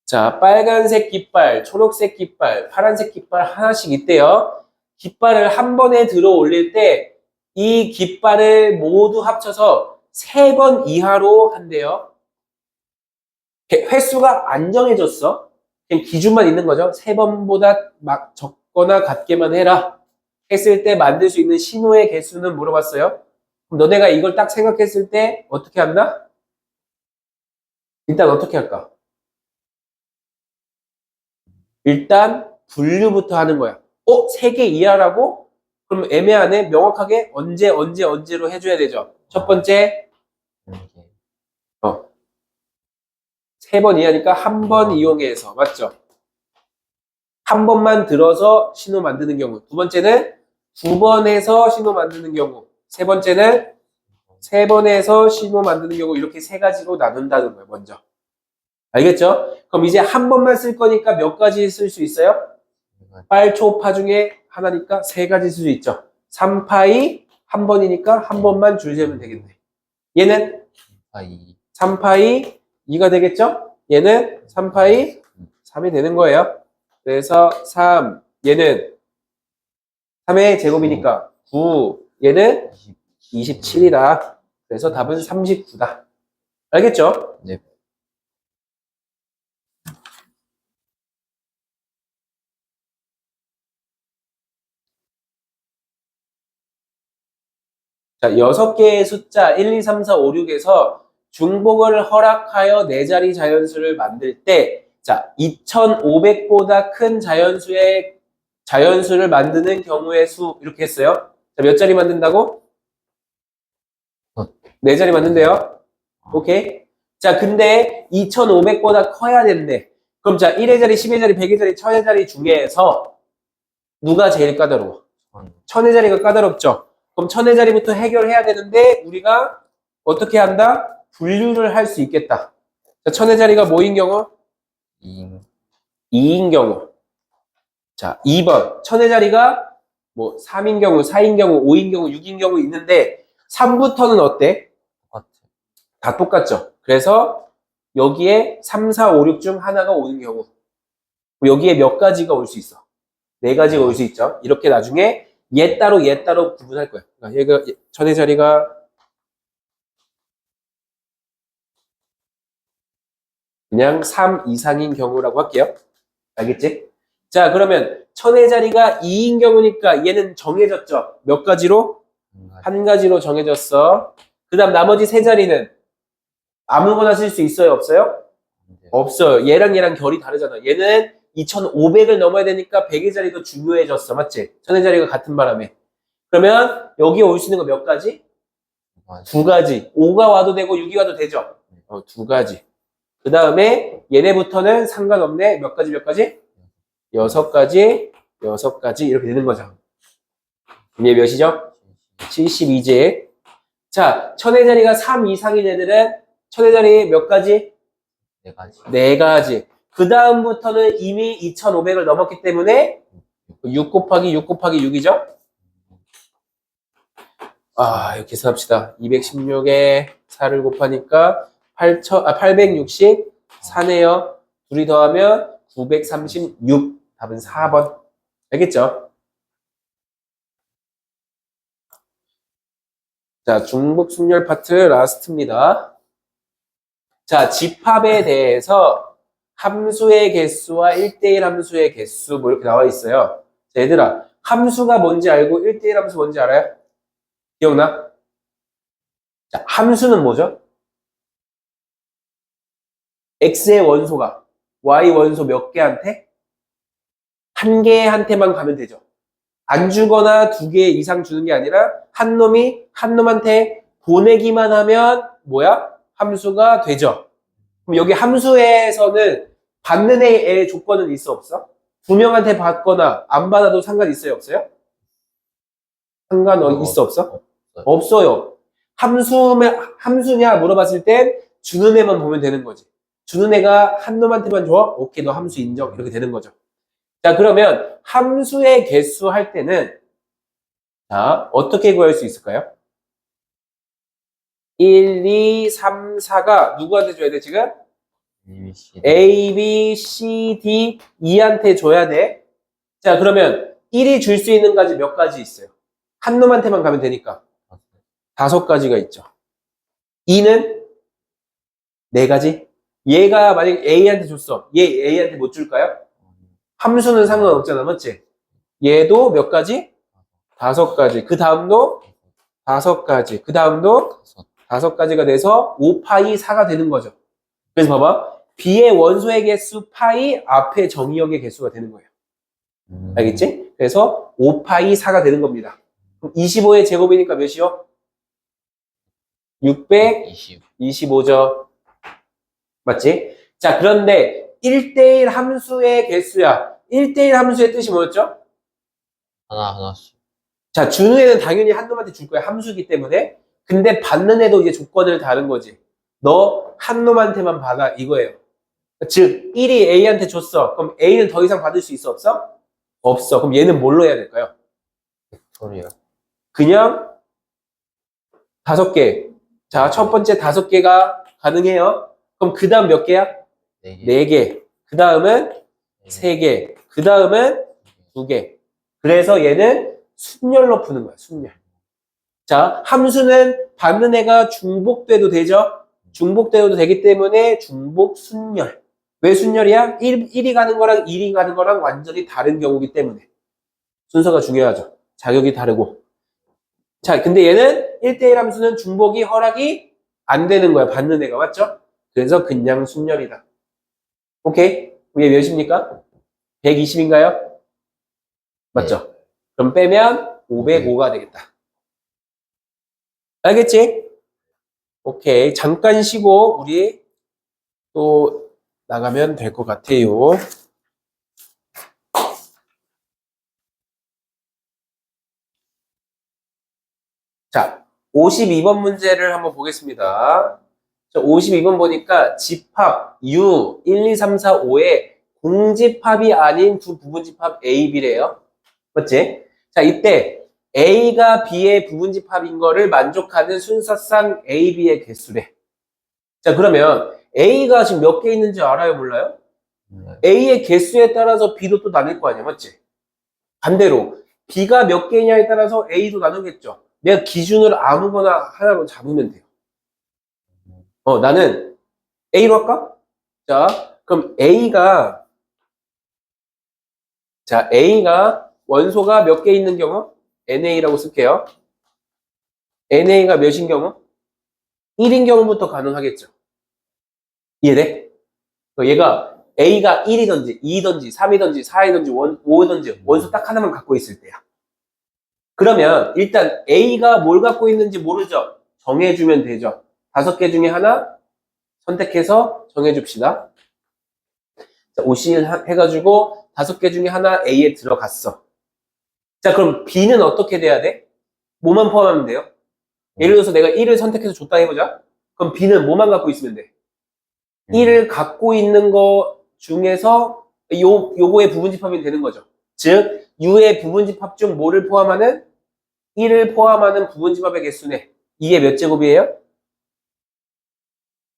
자, 빨간색 깃발, 초록색 깃발, 파란색 깃발 하나씩 있대요. 깃발을 한 번에 들어 올릴 때 이 깃발을 모두 합쳐서 3번 이하로 한대요. 횟수가 안 정해졌어. 그냥 기준만 있는 거죠. 3번보다 막 적거나 같게만 해라. 했을 때 만들 수 있는 신호의 개수는 물어봤어요. 그럼 너네가 이걸 딱 생각했을 때 어떻게 한다? 일단 어떻게 할까? 일단 분류부터 하는 거야. 3개 이하라고? 그럼 애매하네. 명확하게 언제로 해줘야 되죠. 첫 번째, 3번 이하니까 한 번 이용해서. 맞죠? 한 번만 들어서 신호 만드는 경우. 두 번째는 2번 해서 신호 만드는 경우. 세 번째는 3번 해서 신호 만드는 경우. 이렇게 3가지로 나눈다는 거예요. 먼저. 알겠죠? 그럼 이제 한 번만 쓸 거니까 몇 가지 쓸 수 있어요? 빨초파 중에 하나니까 3가지 쓸 수 있죠. 3파이 한 번이니까 한 번만 줄 세면 되겠네. 얘는 3파이 2가 되겠죠? 얘는 3파이 3이 되는 거예요. 그래서 3, 얘는 3의 제곱이니까 9, 얘는 27이다. 그래서 답은 39다. 알겠죠? 네. 자, 6개의 숫자 1, 2, 3, 4, 5, 6에서 중복을 허락하여 4자리 자연수를 만들 때, 자, 2500보다 큰 자연수를 만드는 경우의 수, 이렇게 했어요. 자, 몇 자리 만든다고? 4자리 만든대요. 오케이. 자, 근데 2500보다 커야 된대. 그럼 자, 1의 자리, 10의 자리, 100의 자리, 1000의 자리 중에서 누가 제일 까다로워? 1000의 자리가 까다롭죠? 그럼 1000의 자리부터 해결해야 되는데 우리가 어떻게 한다? 분류를 할 수 있겠다. 자, 1000의 자리가 뭐인 경우? 2인 경우. 자, 2번. 1000의 자리가 뭐 3인 경우, 4인 경우, 5인 경우, 6인 경우 있는데 3부터는 어때? 다 똑같죠. 그래서 여기에 3, 4, 5, 6 중 하나가 오는 경우. 여기에 몇 가지가 올 수 있어? 4가지가 올 수 있죠. 이렇게 나중에 얘 따로 구분할 거야. 그러니까 얘가 1000의 자리가 그냥 3 이상인 경우라고 할게요. 알겠지? 자, 그러면 천의 자리가 2인 경우니까 얘는 정해졌죠? 몇 가지로? 한 가지로 정해졌어. 그 다음 나머지 세 자리는 아무거나 쓸 수 있어요? 없어요? 없어요. 얘랑 결이 다르잖아. 얘는 2500을 넘어야 되니까 100의 자리도 중요해졌어. 맞지? 천의 자리가 같은 바람에. 그러면 여기에 올 수 있는 거 몇 가지? 두 가지. 5가 와도 되고 6이 와도 되죠? 두 가지. 그 다음에 얘네부터는 상관없네. 몇 가지 몇 가지? 6가지, 6가지 이렇게 되는 거죠. 얘 몇이죠? 72제. 자, 천의 자리가 3 이상인 애들은 천의 자리 몇 가지? 네 가지. 4가지. 그 다음부터는 이미 2500을 넘었기 때문에 6 곱하기 6 곱하기 6이죠? 이렇게 계산합시다. 216에 4를 곱하니까 864네요. 둘이 더하면 936. 답은 4번. 알겠죠? 자, 중복 순열 파트 라스트입니다. 자, 집합에 대해서 함수의 개수와 1대1 함수의 개수 뭐 이렇게 나와 있어요. 자, 얘들아, 함수가 뭔지 알고 1대1 함수 뭔지 알아요? 기억나? 자, 함수는 뭐죠? x의 원소가 y 원소 몇 개한테? 한 개한테만 가면 되죠. 안 주거나 2개 이상 주는 게 아니라 한 놈이 한 놈한테 보내기만 하면 뭐야? 함수가 되죠. 그럼 여기 함수에서는 받는 애의 조건은 있어 없어? 두 명한테 받거나 안 받아도 상관 있어요 없어요? 상관 있어 없어? 없어요. 함수냐 물어봤을 땐 주는 애만 보면 되는 거지. 주는 애가 한 놈한테만 줘? 오케이, 너 함수 인정. 이렇게 되는 거죠. 자, 그러면 함수의 개수 할 때는 자, 어떻게 구할 수 있을까요? 1, 2, 3, 4가 누구한테 줘야 돼, 지금? A, B, C, D, E한테 줘야 돼. 자, 그러면 1이 줄 수 있는 가지 몇 가지 있어요? 한 놈한테만 가면 되니까 5가지가 있죠. 2는 4가지? 얘가 만약 A한테 줬어. 얘 A한테 못 줄까요? 함수는 상관없잖아, 맞지? 얘도 몇 가지? 5가지. 그 다음도 5가지. 그 다음도 5가지가 돼서 5파이 4가 되는 거죠. 그래서 봐봐. B의 원소의 개수 파이 앞에 정의역의 개수가 되는 거예요. 알겠지? 그래서 5파이 4가 되는 겁니다. 그럼 25의 제곱이니까 몇이요? 625죠. 맞지? 자, 그런데 1대1 함수의 개수야. 1대1 함수의 뜻이 뭐였죠? 하나씩. 자, 주는 애는 당연히 한 놈한테 줄 거야. 함수기 때문에. 근데 받는 애도 이제 조건을 다른 거지. 너 한 놈한테만 받아. 이거예요. 즉, 1이 A한테 줬어. 그럼 A는 더 이상 받을 수 있어? 없어? 없어. 그럼 얘는 뭘로 해야 될까요? 벡터리얼. 그냥 5개. 자, 첫 번째 5개가 가능해요. 그럼 그 다음 몇 개야? 4개. 4개. 그 다음은 3개. 그 다음은 2개. 그래서 얘는 순열로 푸는 거야, 순열. 자, 함수는 받는 애가 중복돼도 되죠? 중복돼도 되기 때문에 중복 순열. 왜 순열이야? 1이 가는 거랑 1이 가는 거랑 완전히 다른 경우기 때문에. 순서가 중요하죠. 자격이 다르고. 자, 근데 얘는 1대1 함수는 중복이 허락이 안 되는 거야, 받는 애가. 맞죠? 그래서 그냥 순열이다. 오케이? 얘 몇입니까? 120인가요? 맞죠? 네. 그럼 빼면 505가 되겠다. 알겠지? 오케이. 잠깐 쉬고 우리 또 나가면 될 것 같아요. 자, 52번 문제를 한번 보겠습니다. 자, 52번 보니까 집합 U 1, 2, 3, 4, 5에 공집합이 아닌 두 부분집합 A, B래요. 맞지? 자, 이때 A가 B의 부분집합인 거를 만족하는 순서상 A, B의 개수래. 자, 그러면 A가 지금 몇 개 있는지 알아요? 몰라요? A의 개수에 따라서 B도 또 나뉠 거 아니야, 맞지? 반대로 B가 몇 개냐에 따라서 A도 나누겠죠. 내가 기준을 아무거나 하나로 잡으면 돼요. 나는 A로 할까? 자, 그럼 A가 자, A가 원소가 몇 개 있는 경우? NA라고 쓸게요. NA가 몇인 경우? 1인 경우부터 가능하겠죠. 이해돼? 얘가 A가 1이든지 2든지 3이든지 4이든지 5이든지 원소 딱 하나만 갖고 있을 때야. 그러면 일단 A가 뭘 갖고 있는지 모르죠? 정해주면 되죠. 5개 중에 하나 선택해서 정해줍시다. 자, OC 해가지고 5개 중에 하나 A에 들어갔어. 자, 그럼 B는 어떻게 돼야 돼? 뭐만 포함하면 돼요? 예를 들어서 내가 1을 선택해서 줬다 해보자. 그럼 B는 뭐만 갖고 있으면 돼? 1을 갖고 있는 거 중에서 요거의 부분집합이 되는 거죠. 즉, U의 부분집합 중 뭐를 포함하는? 1을 포함하는 부분집합의 개수네. 이게 몇 제곱이에요?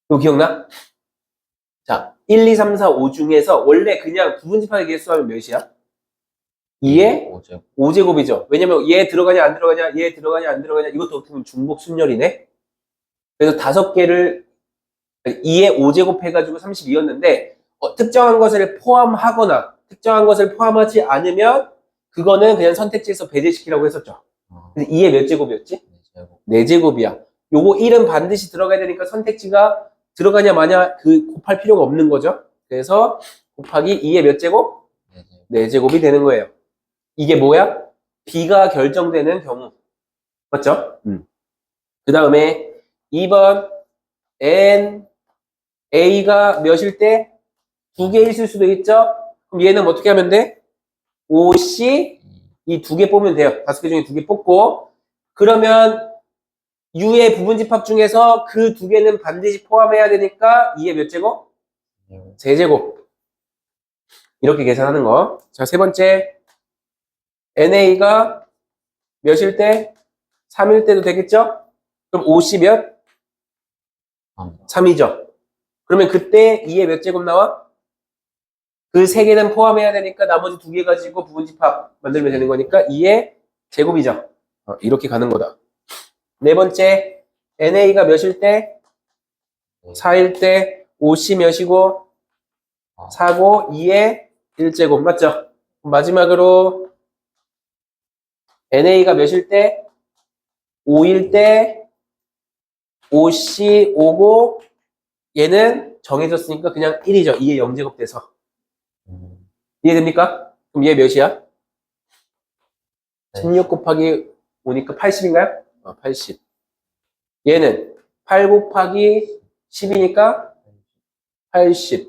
이거 기억나? 자, 1, 2, 3, 4, 5 중에서 원래 그냥 부분집합의 개수하면 몇이야? 2의 5제곱이죠. 왜냐면 얘 들어가냐 안 들어가냐, 얘 들어가냐 안 들어가냐, 이것도 어떻게 보면 중복 순열이네. 그래서 5개를 2의 5제곱 해가지고 32였는데 특정한 것을 포함하거나 특정한 것을 포함하지 않으면 그거는 그냥 선택지에서 배제시키라고 했었죠. 근데 2의 몇 제곱이었지? 4제곱이야. 요거 1은 반드시 들어가야 되니까 선택지가 들어가냐 마냐 곱할 필요가 없는 거죠. 그래서 곱하기 2의 몇 제곱? 4제곱이 되는 거예요. 이게 뭐야? B가 결정되는 경우. 맞죠? 그 다음에 2번 N A가 몇일 때? 2개 있을 수도 있죠? 그럼 얘는 어떻게 하면 돼? OC 이 2개 뽑으면 돼요. 5개 중에 2개 뽑고 그러면 U의 부분집합 중에서 그 2개는 반드시 포함해야 되니까 2의 몇 제곱? 3제곱. 이렇게 계산하는 거. 자, 세 번째 NA가 몇일 때? 3일 때도 되겠죠? 그럼 50 몇? 3이죠. 그러면 그때 2의 몇 제곱 나와? 그 3개는 포함해야 되니까 나머지 2개 가지고 부분집합 만들면 되는 거니까 2의 제곱이죠. 이렇게 가는 거다. 네 번째, NA가 몇일 때? 4일 때, 50 몇이고? 4고 2의 1제곱. 맞죠? 마지막으로 NA가 몇일 때? 5일 때, 5C 5고 얘는 정해졌으니까 그냥 1이죠. 2의 0제곱 돼서. 이해됩니까? 그럼 얘 몇이야? 16 곱하기 5니까 80인가요? 80. 얘는 8 곱하기 10이니까 80.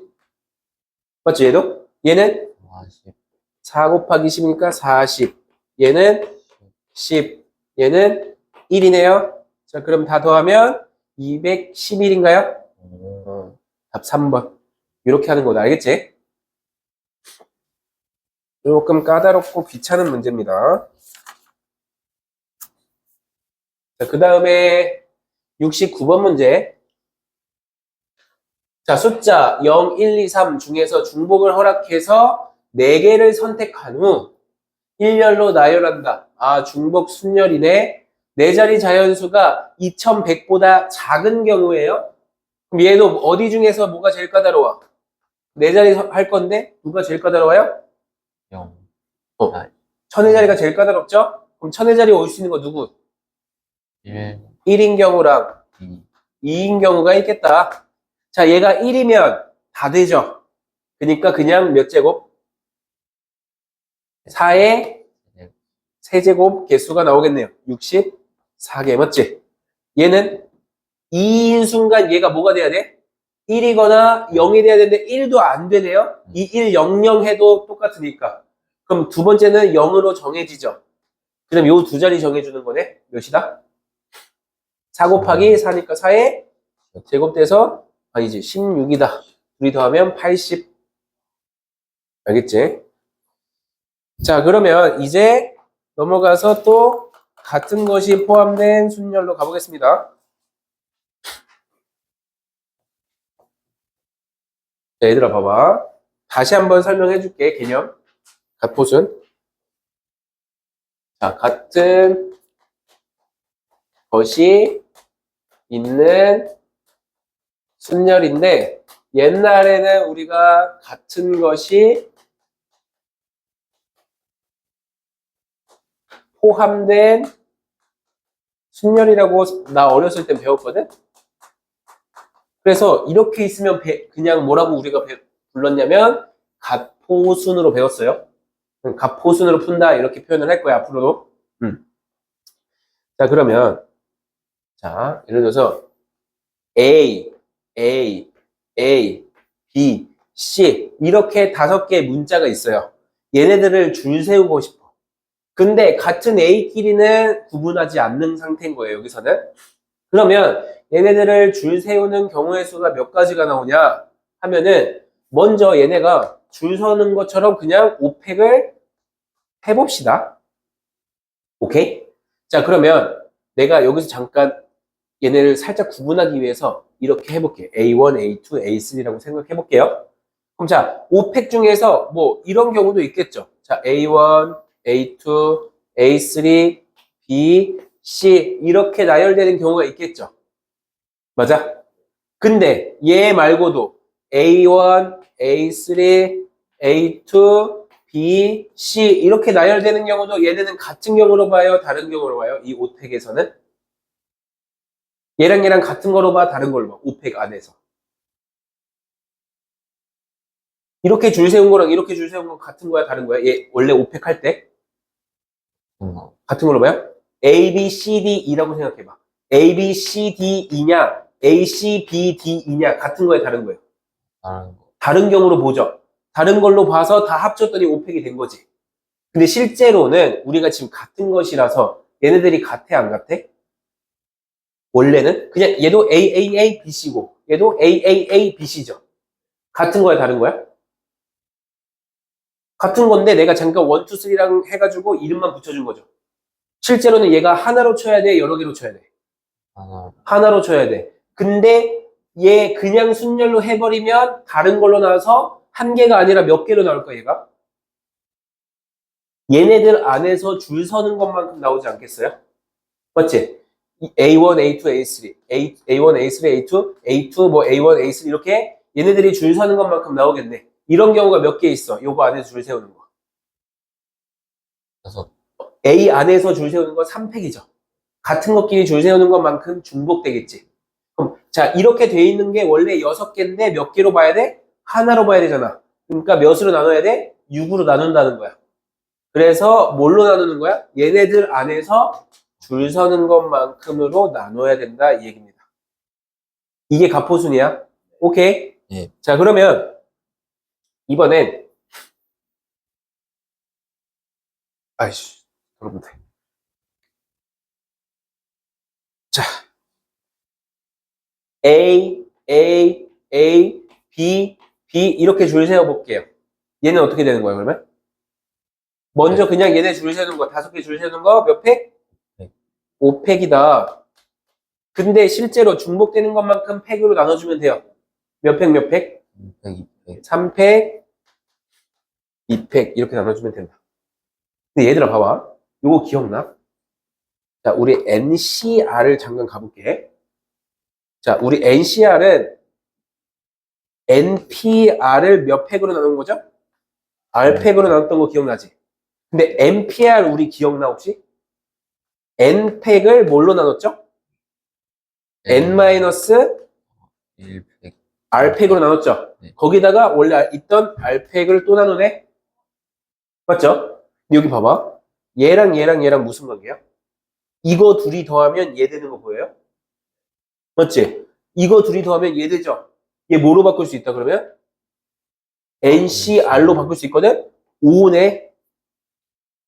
맞죠? 얘도? 얘는 4 곱하기 10이니까 40. 얘는 10. 얘는 1이네요. 자, 그럼 다 더하면 211인가요? 답 3번. 이렇게 하는 거다. 알겠지? 조금 까다롭고 귀찮은 문제입니다. 자, 그 다음에 69번 문제. 자, 숫자 0, 1, 2, 3 중에서 중복을 허락해서 4개를 선택한 후 일렬로 나열한다. 아, 중복 순열이네. 4자리 자연수가 2100보다 작은 경우에요. 그럼 얘도 어디 중에서 뭐가 제일 까다로워? 4자리 할 건데 누가 제일 까다로워요? 0. 1000의 자리가 제일 까다롭죠? 그럼 1000의 자리에 올 수 있는 거 누구? 1, 1인 경우랑 2. 2인 경우가 있겠다. 자, 얘가 1이면 다 되죠. 그러니까 그냥 몇 제곱? 4의 세제곱 개수가 나오겠네요. 64개, 맞지? 얘는 2인 순간 얘가 뭐가 돼야 돼? 1이거나 0이 돼야 되는데 1도 안 되네요. 2, 1, 0, 0 해도 똑같으니까. 그럼 두 번째는 0으로 정해지죠. 그럼 요 두 자리 정해주는 거네. 몇이다? 4 곱하기 4니까 4의 제곱돼서 아니지 16이다. 둘이 더하면 80. 알겠지? 자, 그러면 이제 넘어가서 또 같은 것이 포함된 순열로 가보겠습니다. 자, 얘들아 봐봐. 다시 한번 설명해 줄게. 개념. 갓포순. 자, 같은 것이 있는 순열인데 옛날에는 우리가 같은 것이 포함된 순열이라고 나 어렸을 땐 배웠거든? 그래서 이렇게 있으면 그냥 뭐라고 우리가 불렀냐면 갑포순으로 배웠어요. 갑포순으로 푼다 이렇게 표현을 할 거야 앞으로도. 자 그러면 자 예를 들어서 A, A, A, B, C 이렇게 5개의 문자가 있어요. 얘네들을 줄 세우고 싶어. 근데 같은 A끼리는 구분하지 않는 상태인 거예요 여기서는. 그러면 얘네들을 줄 세우는 경우의 수가 몇 가지가 나오냐 하면은 먼저 얘네가 줄 서는 것처럼 그냥 오펙을 해봅시다. 오케이? 자 그러면 내가 여기서 잠깐 얘네를 살짝 구분하기 위해서 이렇게 해볼게. A1, A2, A3라고 생각해 볼게요. 그럼 자, 오펙 중에서 뭐 이런 경우도 있겠죠. 자, A1, A2, A3, B, C 이렇게 나열되는 경우가 있겠죠. 맞아? 근데 얘 말고도 A1, A3, A2, B, C 이렇게 나열되는 경우도 얘네는 같은 경우로 봐요? 다른 경우로 봐요? 이 오펙에서는? 얘랑 같은 거로 봐? 다른 걸로 봐? 오펙 안에서. 이렇게 줄 세운 거랑 이렇게 줄 세운 거 같은 거야? 다른 거야? 얘 원래 오펙 할 때? 같은 걸로 봐요? A, B, C, D, E라고 생각해봐. A, B, C, D, E냐? A, C, B, D, E냐? 같은 거야? 다른 거예요? 다른 거. 다른 경우로 보죠. 다른 걸로 봐서 다 합쳤더니 오펙이 된 거지. 근데 실제로는 우리가 지금 같은 것이라서 얘네들이 같아 안 같아? 원래는 그냥 얘도 AAA, BC고 얘도 AAA, BC죠. 같은 거야 다른 거야? 같은 건데 내가 잠깐 1, 2, 3랑 해가지고 이름만 붙여준 거죠. 실제로는 얘가 하나로 쳐야 돼? 여러 개로 쳐야 돼? 하나. 하나로 쳐야 돼. 근데 얘 그냥 순열로 해버리면 다른 걸로 나와서 한 개가 아니라 몇 개로 나올 거야 얘가? 얘네들 안에서 줄 서는 것만큼 나오지 않겠어요? 맞지? A1, A2, A3, A1, A3, A2, A2, 뭐 A1, A3 이렇게 얘네들이 줄 서는 것만큼 나오겠네. 이런 경우가 몇 개 있어? 요거 안에서 줄 세우는 거. 6. A 안에서 줄 세우는 거 3팩이죠. 같은 것끼리 줄 세우는 것만큼 중복되겠지. 그럼 자 이렇게 돼 있는 게 원래 6개인데 몇 개로 봐야 돼? 하나로 봐야 되잖아. 그러니까 몇으로 나눠야 돼? 6으로 나눈다는 거야. 그래서 뭘로 나누는 거야? 얘네들 안에서 줄 서는 것만큼으로 나눠야 된다 이 얘기입니다. 이게 갑포순이야. 오케이? 예. 자 그러면 이번엔 아이씨 여러분들 자 A, A, A, B, B 이렇게 줄 세워 볼게요. 얘는 어떻게 되는 거예요 그러면? 먼저 네. 그냥 얘네 줄 세우는 거 5개 줄 세우는 거 몇 팩? 네. 5팩이다. 근데 실제로 중복되는 것만큼 팩으로 나눠주면 돼요. 몇 팩, 몇 팩? 2팩, 2팩. 3팩, 2팩 이렇게 나눠주면 된다. 근데 얘들아 봐봐. 요거 기억나? 자, 우리 NCR을 잠깐 가볼게. 자, 우리 NCR은 NPR을 몇 팩으로 나눈 거죠? R팩으로 나눴던 거 기억나지? 근데 NPR 우리 기억나 혹시? N팩을 뭘로 나눴죠? N-1팩 R팩으로 나눴죠? 네. 거기다가 원래 있던 R팩을 또 나누네? 맞죠? 여기 봐봐. 얘랑 무슨 관계야? 이거 둘이 더하면 얘 되는 거 보여요? 맞지? 이거 둘이 더하면 얘 되죠? 얘 뭐로 바꿀 수 있다 그러면? NCR로 바꿀 수 있거든? 5네.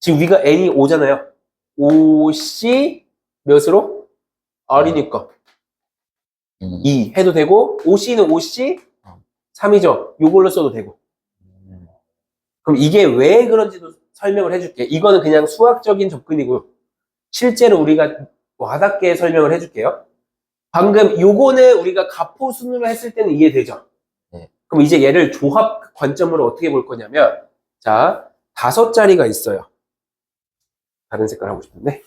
지금 위가 N이 5잖아요. 5C 몇으로? R이니까 2 해도 되고 5C는 5C 3이죠. 요걸로 써도 되고. 그럼 이게 왜 그런지도 설명을 해줄게. 이거는 그냥 수학적인 접근이고 실제로 우리가 와닿게 설명을 해줄게요. 방금 요거는 우리가 가포순으로 했을 때는 이해되죠? 네. 그럼 이제 얘를 조합 관점으로 어떻게 볼 거냐면 자 5자리가 있어요. 다른 색깔 하고 싶은데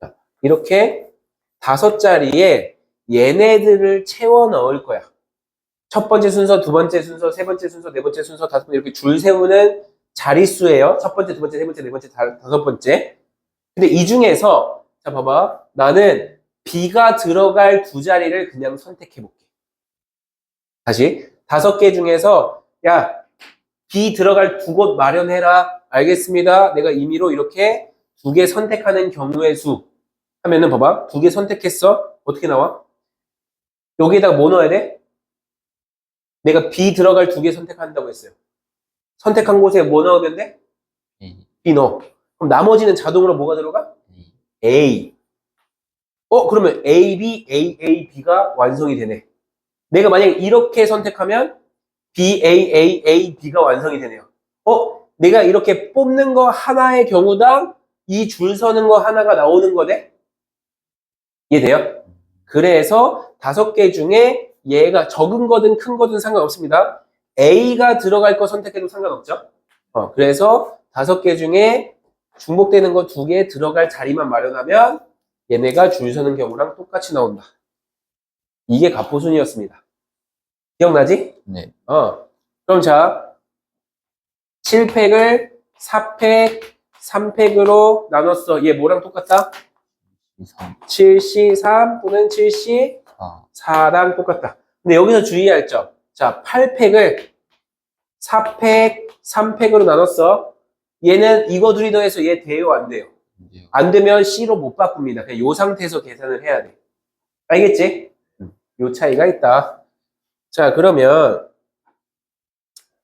자, 이렇게 5자리에 얘네들을 채워 넣을 거야. 첫 번째 순서, 두 번째 순서, 세 번째 순서, 네 번째 순서, 다섯 번째 이렇게 줄 세우는 자릿수예요. 첫 번째, 두 번째, 세 번째, 네 번째, 다섯 번째. 근데 이 중에서 자 봐봐. 나는 B가 들어갈 두 자리를 그냥 선택해 볼게. 다시 5개 중에서 야 B 들어갈 두 곳 마련해라. 알겠습니다. 내가 임의로 이렇게 2개 선택하는 경우의 수 하면은 봐봐. 2개 선택했어. 어떻게 나와? 여기에다가 뭐 넣어야 돼? 내가 B 들어갈 2개 선택한다고 했어요. 선택한 곳에 뭐 넣으면 돼? A, B 넣어. 그럼 나머지는 자동으로 뭐가 들어가? A, A. 그러면 A, B, A, A, B가 완성이 되네. 내가 만약에 이렇게 선택하면 B, A, A, A, B가 완성이 되네요. 내가 이렇게 뽑는 거 하나의 경우당 이 줄 서는 거 하나가 나오는 거네? 이해돼요? 그래서 5개 중에 얘가 적은 거든 큰 거든 상관없습니다. A가 들어갈 거 선택해도 상관없죠? 그래서 5개 중에 중복되는 거 2개 들어갈 자리만 마련하면 얘네가 줄 서는 경우랑 똑같이 나온다. 이게 갑포순이었습니다. 기억나지? 네, 그럼 자, 7팩을 4팩, 3팩으로 나눴어. 얘 뭐랑 똑같다? 3, 7C3 또는 4, 7C4랑 똑같다. 근데 여기서 주의할 점. 자, 8팩을 4팩, 3팩으로 나눴어. 얘는 이거 둘이 더해서 얘 돼요, 안 돼요? 이제요. 안 되면 C로 못 바꿉니다. 그냥 요 상태에서 계산을 해야 돼. 알겠지? 요 차이가 있다. 자, 그러면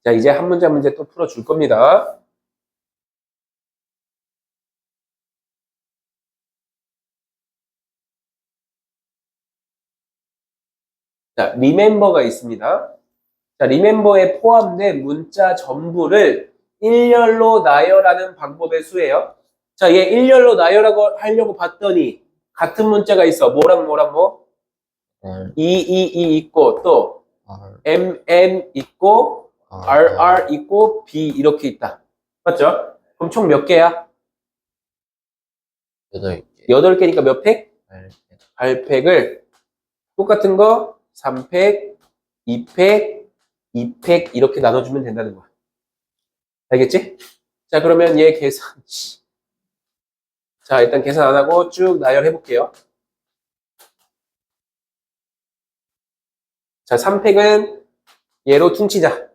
자, 이제 한 문제 한 문제 또 풀어줄 겁니다. 자, 리멤버가 있습니다. 자, 리멤버에 포함된 문자 전부를 일렬로 나열하는 방법의 수예요. 자, 얘 일렬로 나열하고 하려고 봤더니 같은 문자가 있어. 뭐랑 뭐랑 뭐? R, E 있고 또 R, M 있고 R 있고 B 이렇게 있다. 맞죠? 그럼 총 몇 개야? 8개, 8개니까 몇 팩? 8개, 8팩을 똑같은 거 3팩, 2팩, 2팩 이렇게 나눠주면 된다는 거야. 알겠지? 자, 그러면 얘 계산. 자, 일단 계산 안 하고 쭉 나열해 볼게요. 자, 3팩은 얘로 퉁치자.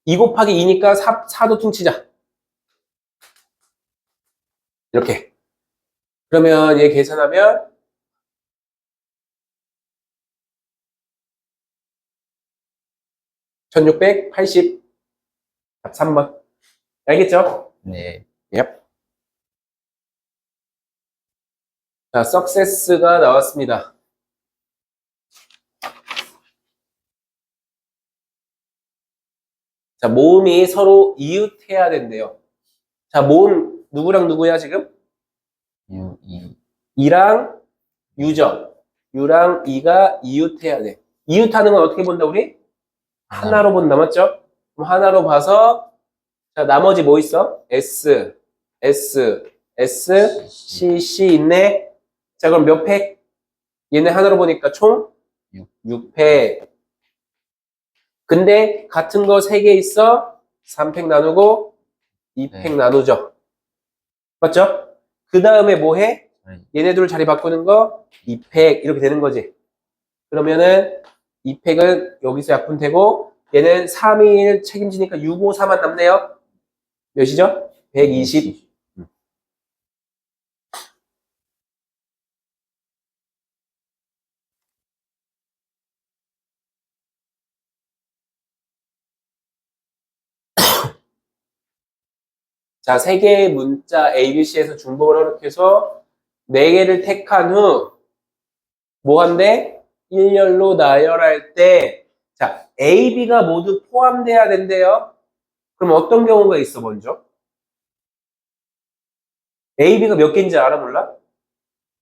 2 곱하기 2니까 4도 퉁치자. 이렇게. 그러면 얘 계산하면 1680. 3번. 알겠죠? 네, Yep. 자, success가 나왔습니다. 자, 모음이 서로 이웃해야 된대요. 자, 모음 누구랑 누구야 지금? U, E, 이랑 유죠. 유랑 이가 이웃해야 돼. 이웃하는 건 어떻게 본다 우리? 하나로 본다 맞죠? 그럼 하나로 봐서 자, 나머지 뭐 있어? S, C 있네. 자, 그럼 몇 팩? 얘네 하나로 보니까 총 6팩. 근데 같은 거 3개 있어. 3팩 나누고 2팩 네. 나누죠. 맞죠? 그 다음에 뭐 해? 네. 얘네들 자리 바꾸는 거 2팩 이렇게 되는 거지. 그러면은 2팩은 여기서 약분되고 얘는 3, 2, 1 책임지니까 6, 5, 4만 남네요. 몇이죠? 120. 자, 3개의 문자 ABC에서 중복을 허락해서 4개를 택한 후 뭐 한대? 일렬로 나열할 때 자, A, B가 모두 포함돼야 된대요. 그럼 어떤 경우가 있어 먼저? A, B가 몇 개인지 알아 몰라?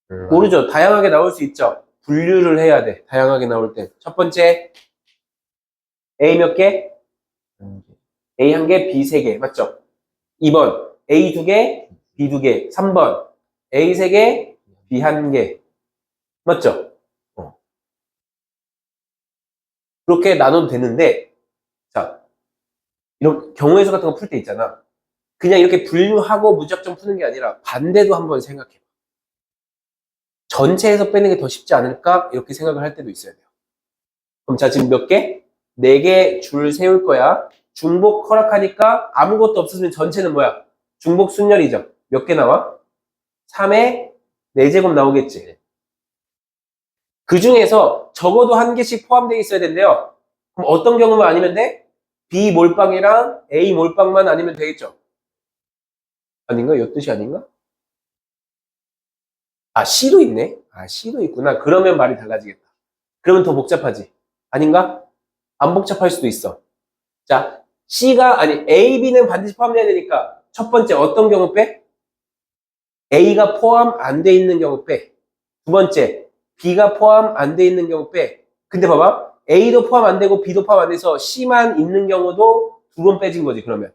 몰라요. 모르죠. 다양하게 나올 수 있죠. 분류를 해야 돼. 다양하게 나올 때. 첫 번째 A 몇 개? 1개, A 1개, B 3개. 맞죠? 2번 A 2개, B 2개. 3번 A 3개, B 1개. 맞죠? 그렇게 나눠도 되는데 자, 이런 경우의 수 같은 거 풀 때 있잖아. 그냥 이렇게 분류하고 무작정 푸는 게 아니라 반대도 한번 생각해. 전체에서 빼는 게 더 쉽지 않을까? 이렇게 생각을 할 때도 있어야 돼요. 그럼 자, 지금 몇 개? 4개 줄 세울 거야. 중복 허락하니까 아무것도 없으면 전체는 뭐야? 중복 순열이죠. 몇 개 나와? 3의 4제곱 나오겠지. 그 중에서 적어도 1개씩 포함되어 있어야 된대요. 그럼 어떤 경우만 아니면 돼? B 몰빵이랑 A 몰빵만 아니면 되겠죠. 아닌가? 이 뜻이 아닌가? 아, C도 있네. 아, C도 있구나. 그러면 말이 달라지겠다. 그러면 더 복잡하지. 아닌가? 안 복잡할 수도 있어. 자, A, B는 반드시 포함돼야 되니까 첫 번째 어떤 경우 빼? A가 포함 안 돼 있는 경우 빼. 두 번째, B가 포함 안 돼 있는 경우 빼. 근데 봐봐. A도 포함 안 되고 B도 포함 안 돼서 C만 있는 경우도 2번 빼진 거지, 그러면.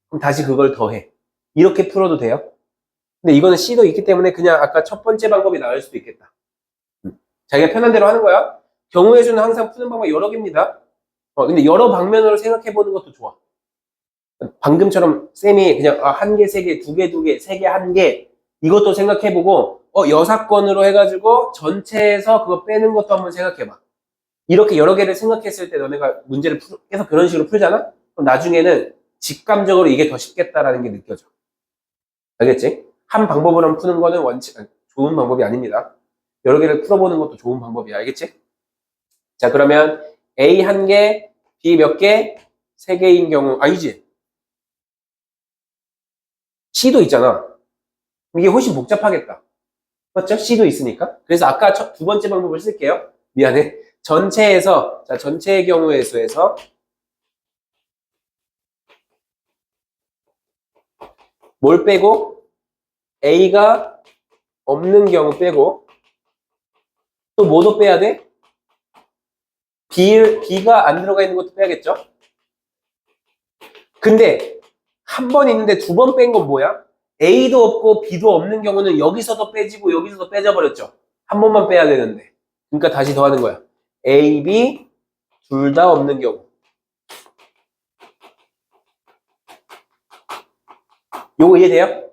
그럼 다시 그걸 더해. 이렇게 풀어도 돼요? 근데 이거는 C도 있기 때문에 그냥 아까 첫 번째 방법이 나을 수도 있겠다. 자기가 편한 대로 하는 거야. 경우의 수는 항상 푸는 방법이 여러 개입니다. 근데 여러 방면으로 생각해 보는 것도 좋아. 방금처럼 쌤이 그냥 1개, 3개, 2개, 2개, 3개, 1개 이것도 생각해 보고 6건으로 해가지고 전체에서 그거 빼는 것도 한번 생각해 봐. 이렇게 여러 개를 생각했을 때 너네가 문제를 계속 그런 식으로 풀잖아? 그럼 나중에는 직감적으로 이게 더 쉽겠다라는 게 느껴져. 알겠지? 한 방법으로 푸는 거는 좋은 방법이 아닙니다. 여러 개를 풀어보는 것도 좋은 방법이야. 알겠지? 자, 그러면 A 1개, B 몇 개? 3개인 경우, 아니지? C도 있잖아. 이게 훨씬 복잡하겠다. 맞죠? C도 있으니까. 그래서 아까 두 번째 방법을 쓸게요. 미안해. 전체에서, 자, 전체의 경우의 수에서 뭘 빼고? A가 없는 경우 빼고 또 뭐도 빼야 돼? B가 안 들어가 있는 것도 빼야겠죠? 근데 한 번 있는데 2번 뺀 건 뭐야? A도 없고 B도 없는 경우는 여기서도 빼지고 여기서도 빼져버렸죠? 한 번만 빼야 되는데. 그러니까 다시 더하는 거야. A, B 둘 다 없는 경우. 요거 이해돼요?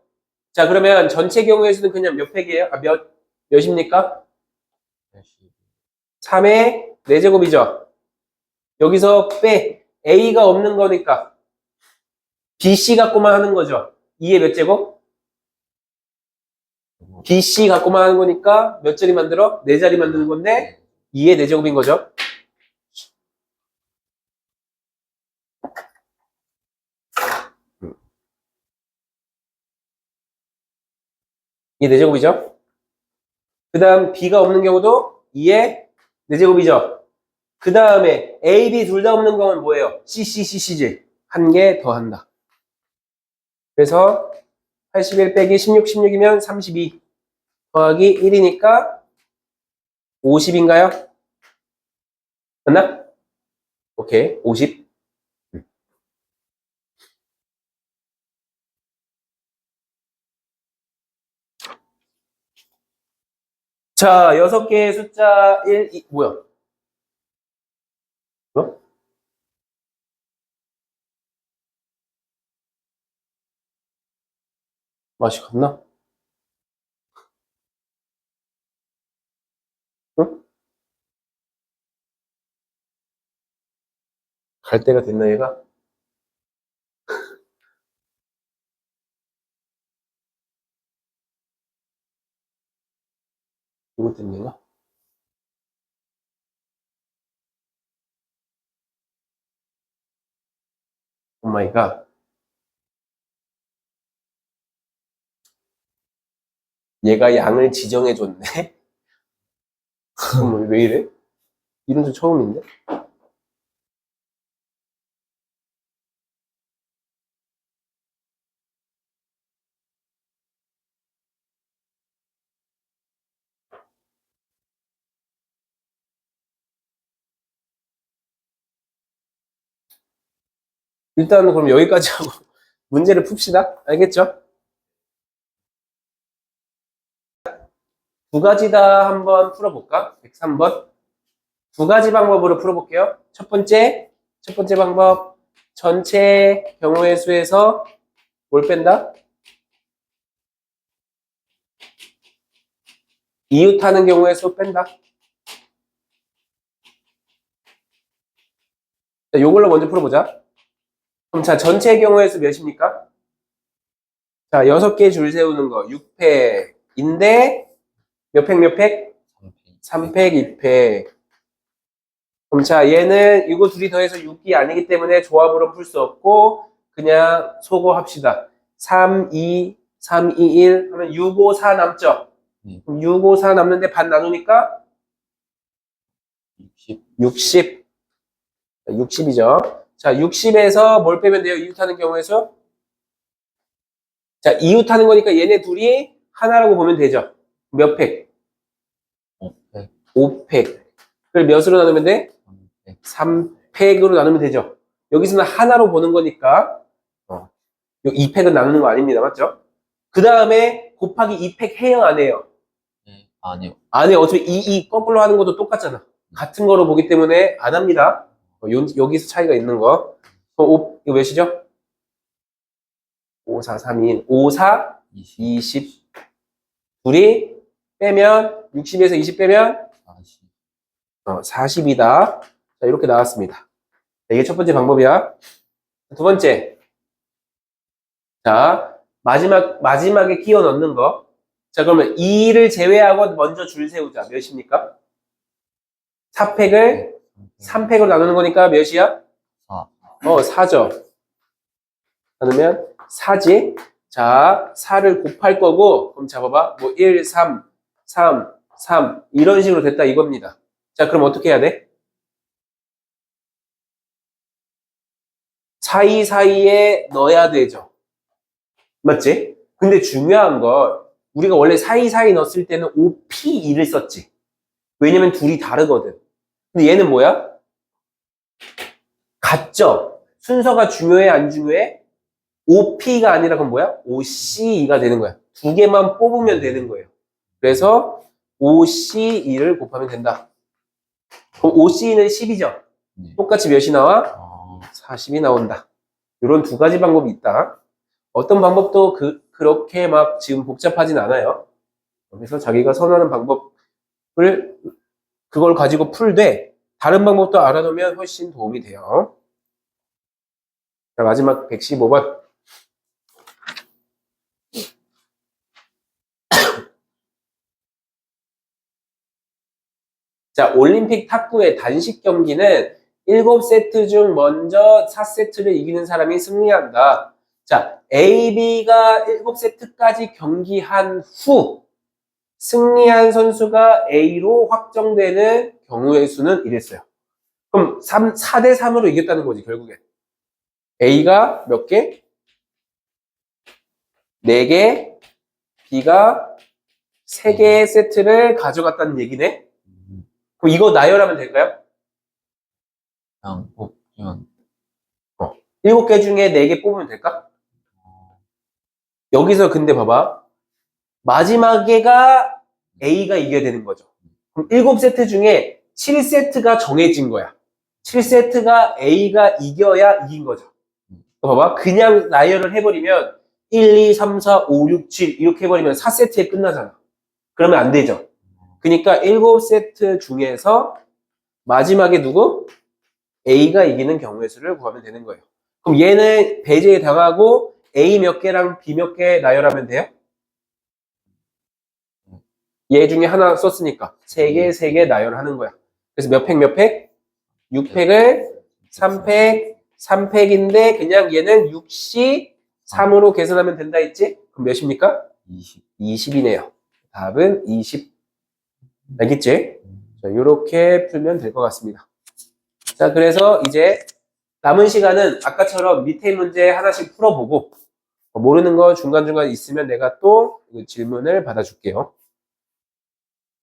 자, 그러면 전체 경우의 수는 그냥 몇 팩이에요? 몇입니까? 3의 4제곱이죠. 여기서 빼. A가 없는 거니까 BC 갖고만 하는 거죠. 2의 몇 제곱? BC 갖고만 하는 거니까 몇 자리 만들어? 4자리 만드는 건데 2의 4제곱인 거죠. 이게 4제곱이죠. 그 다음 B가 없는 경우도 2의 4제곱이죠. 그 다음에 A, B 둘 다 없는 건 뭐예요? C, C, C, C지. 한 개 더 한다. 그래서 81 빼기 16, 16이면 32 더하기 1이니까 50인가요? 맞나? 오케이, 50. 자, 6개의 숫자 1, 2, 뭐야? 뭐? 맛이 갔나? 응? 갈 때가 됐나, 얘가? 이거 때문인가? 오 마이 갓. 얘가 양을 지정해줬네? 그럼 왜 이래? 이런 적 처음인데? 일단 그럼 여기까지 하고 문제를 풉시다. 알겠죠? 두 가지 다 한번 풀어볼까? 103번. 두 가지 방법으로 풀어볼게요. 첫 번째 방법. 전체 경우의 수에서 뭘 뺀다? 이웃하는 경우에 수 뺀다. 자, 요걸로 먼저 풀어보자. 그럼 자, 전체 경우의 수 몇입니까? 자, 6개 줄 세우는 거 6팩인데 몇 팩 몇 팩? 3팩 2팩. 그럼 자, 얘는 이거 둘이 더해서 6이 아니기 때문에 조합으로 풀 수 없고 그냥 소거합시다. 3, 2, 1 하면 6, 5, 4 남죠? 그럼 6, 5, 4 남는데 반 나누니까 60. 60이죠. 자, 60에서 뭘 빼면 돼요? 이웃하는 경우에서? 자, 이웃하는 거니까 얘네 둘이 하나라고 보면 되죠. 몇 팩? 5팩. 5팩. 그걸 몇으로 나누면 돼? 3팩으로 나누면 되죠. 여기서는 하나로 보는 거니까 2팩은 나누는 거 아닙니다. 맞죠? 그 다음에 곱하기 2팩 해요? 안 해요? 네. 아니요. 안 해요. 어차피 2 거꾸로 하는 것도 똑같잖아. 같은 거로 보기 때문에 안 합니다. 여기서 차이가 있는 거. 5, 이거 몇이죠? 5, 4, 3, 2, 5, 4, 20. 둘이 빼면 60에서 20 빼면 40이다. 자, 이렇게 나왔습니다. 자, 이게 첫 번째 방법이야. 두 번째. 자, 마지막에 끼워 넣는 거. 자, 그러면 2를 제외하고 먼저 줄 세우자. 몇입니까? 4팩을 3팩으로 나누는 거니까 몇이야? 4죠. 나누면 4지. 자, 4를 곱할 거고, 그럼 잡아봐. 뭐 1, 3, 이런 식으로 됐다 이겁니다. 자, 그럼 어떻게 해야 돼? 사이사이에 넣어야 되죠. 맞지? 근데 중요한 건 우리가 원래 사이사이 넣었을 때는 OP2를 썼지. 왜냐면 둘이 다르거든. 근데 얘는 뭐야? 같죠? 순서가 중요해 안 중요해? OP가 아니라 그건 뭐야? OC2가 되는 거야. 두 개만 뽑으면 되는 거예요. 그래서 OC2를 곱하면 된다. 그럼 OC2는 10이죠? 똑같이 몇이 나와? 40이 나온다. 이런 두 가지 방법이 있다. 어떤 방법도 그렇게 막 지금 복잡하진 않아요. 그래서 자기가 선호하는 방법을 그걸 가지고 풀되 다른 방법도 알아두면 훨씬 도움이 돼요. 자, 마지막 115번. 자, 올림픽 탁구의 단식 경기는 7세트 중 먼저 4세트를 이기는 사람이 승리한다. 자, A, B가 7세트까지 경기한 후 승리한 선수가 A로 확정되는 경우의 수는 이랬어요. 그럼 4대 3으로 이겼다는 거지, 결국엔. A가 몇 개? 4개, B가 3개의 세트를 가져갔다는 얘기네? 그럼 이거 나열하면 될까요? 그냥 뽑으면 7개 중에 4개 뽑으면 될까? 여기서 근데 봐봐. 마지막에가 A가 이겨야 되는 거죠. 그럼 7세트 중에 7세트가 정해진 거야. 7세트가 A가 이겨야 이긴 거죠. 봐봐. 그냥 나열을 해버리면 1, 2, 3, 4, 5, 6, 7 이렇게 해버리면 4세트에 끝나잖아. 그러면 안 되죠. 그러니까 7세트 중에서 마지막에 누구? A가 이기는 경우의 수를 구하면 되는 거예요. 그럼 얘는 배제에 당하고 A 몇 개랑 B 몇 개 나열하면 돼요? 얘 중에 하나 썼으니까 3개, 3개 나열하는 거야. 그래서 몇 팩, 몇 팩? 6팩을 3팩, 3팩인데 그냥 얘는 6시 3으로 계산하면 된다 했지? 그럼 몇입니까? 20이네요. 답은 20. 알겠지? 자, 이렇게 풀면 될 것 같습니다. 자, 그래서 이제 남은 시간은 아까처럼 밑에 문제 하나씩 풀어보고 모르는 거 중간중간 있으면 내가 또 질문을 받아줄게요.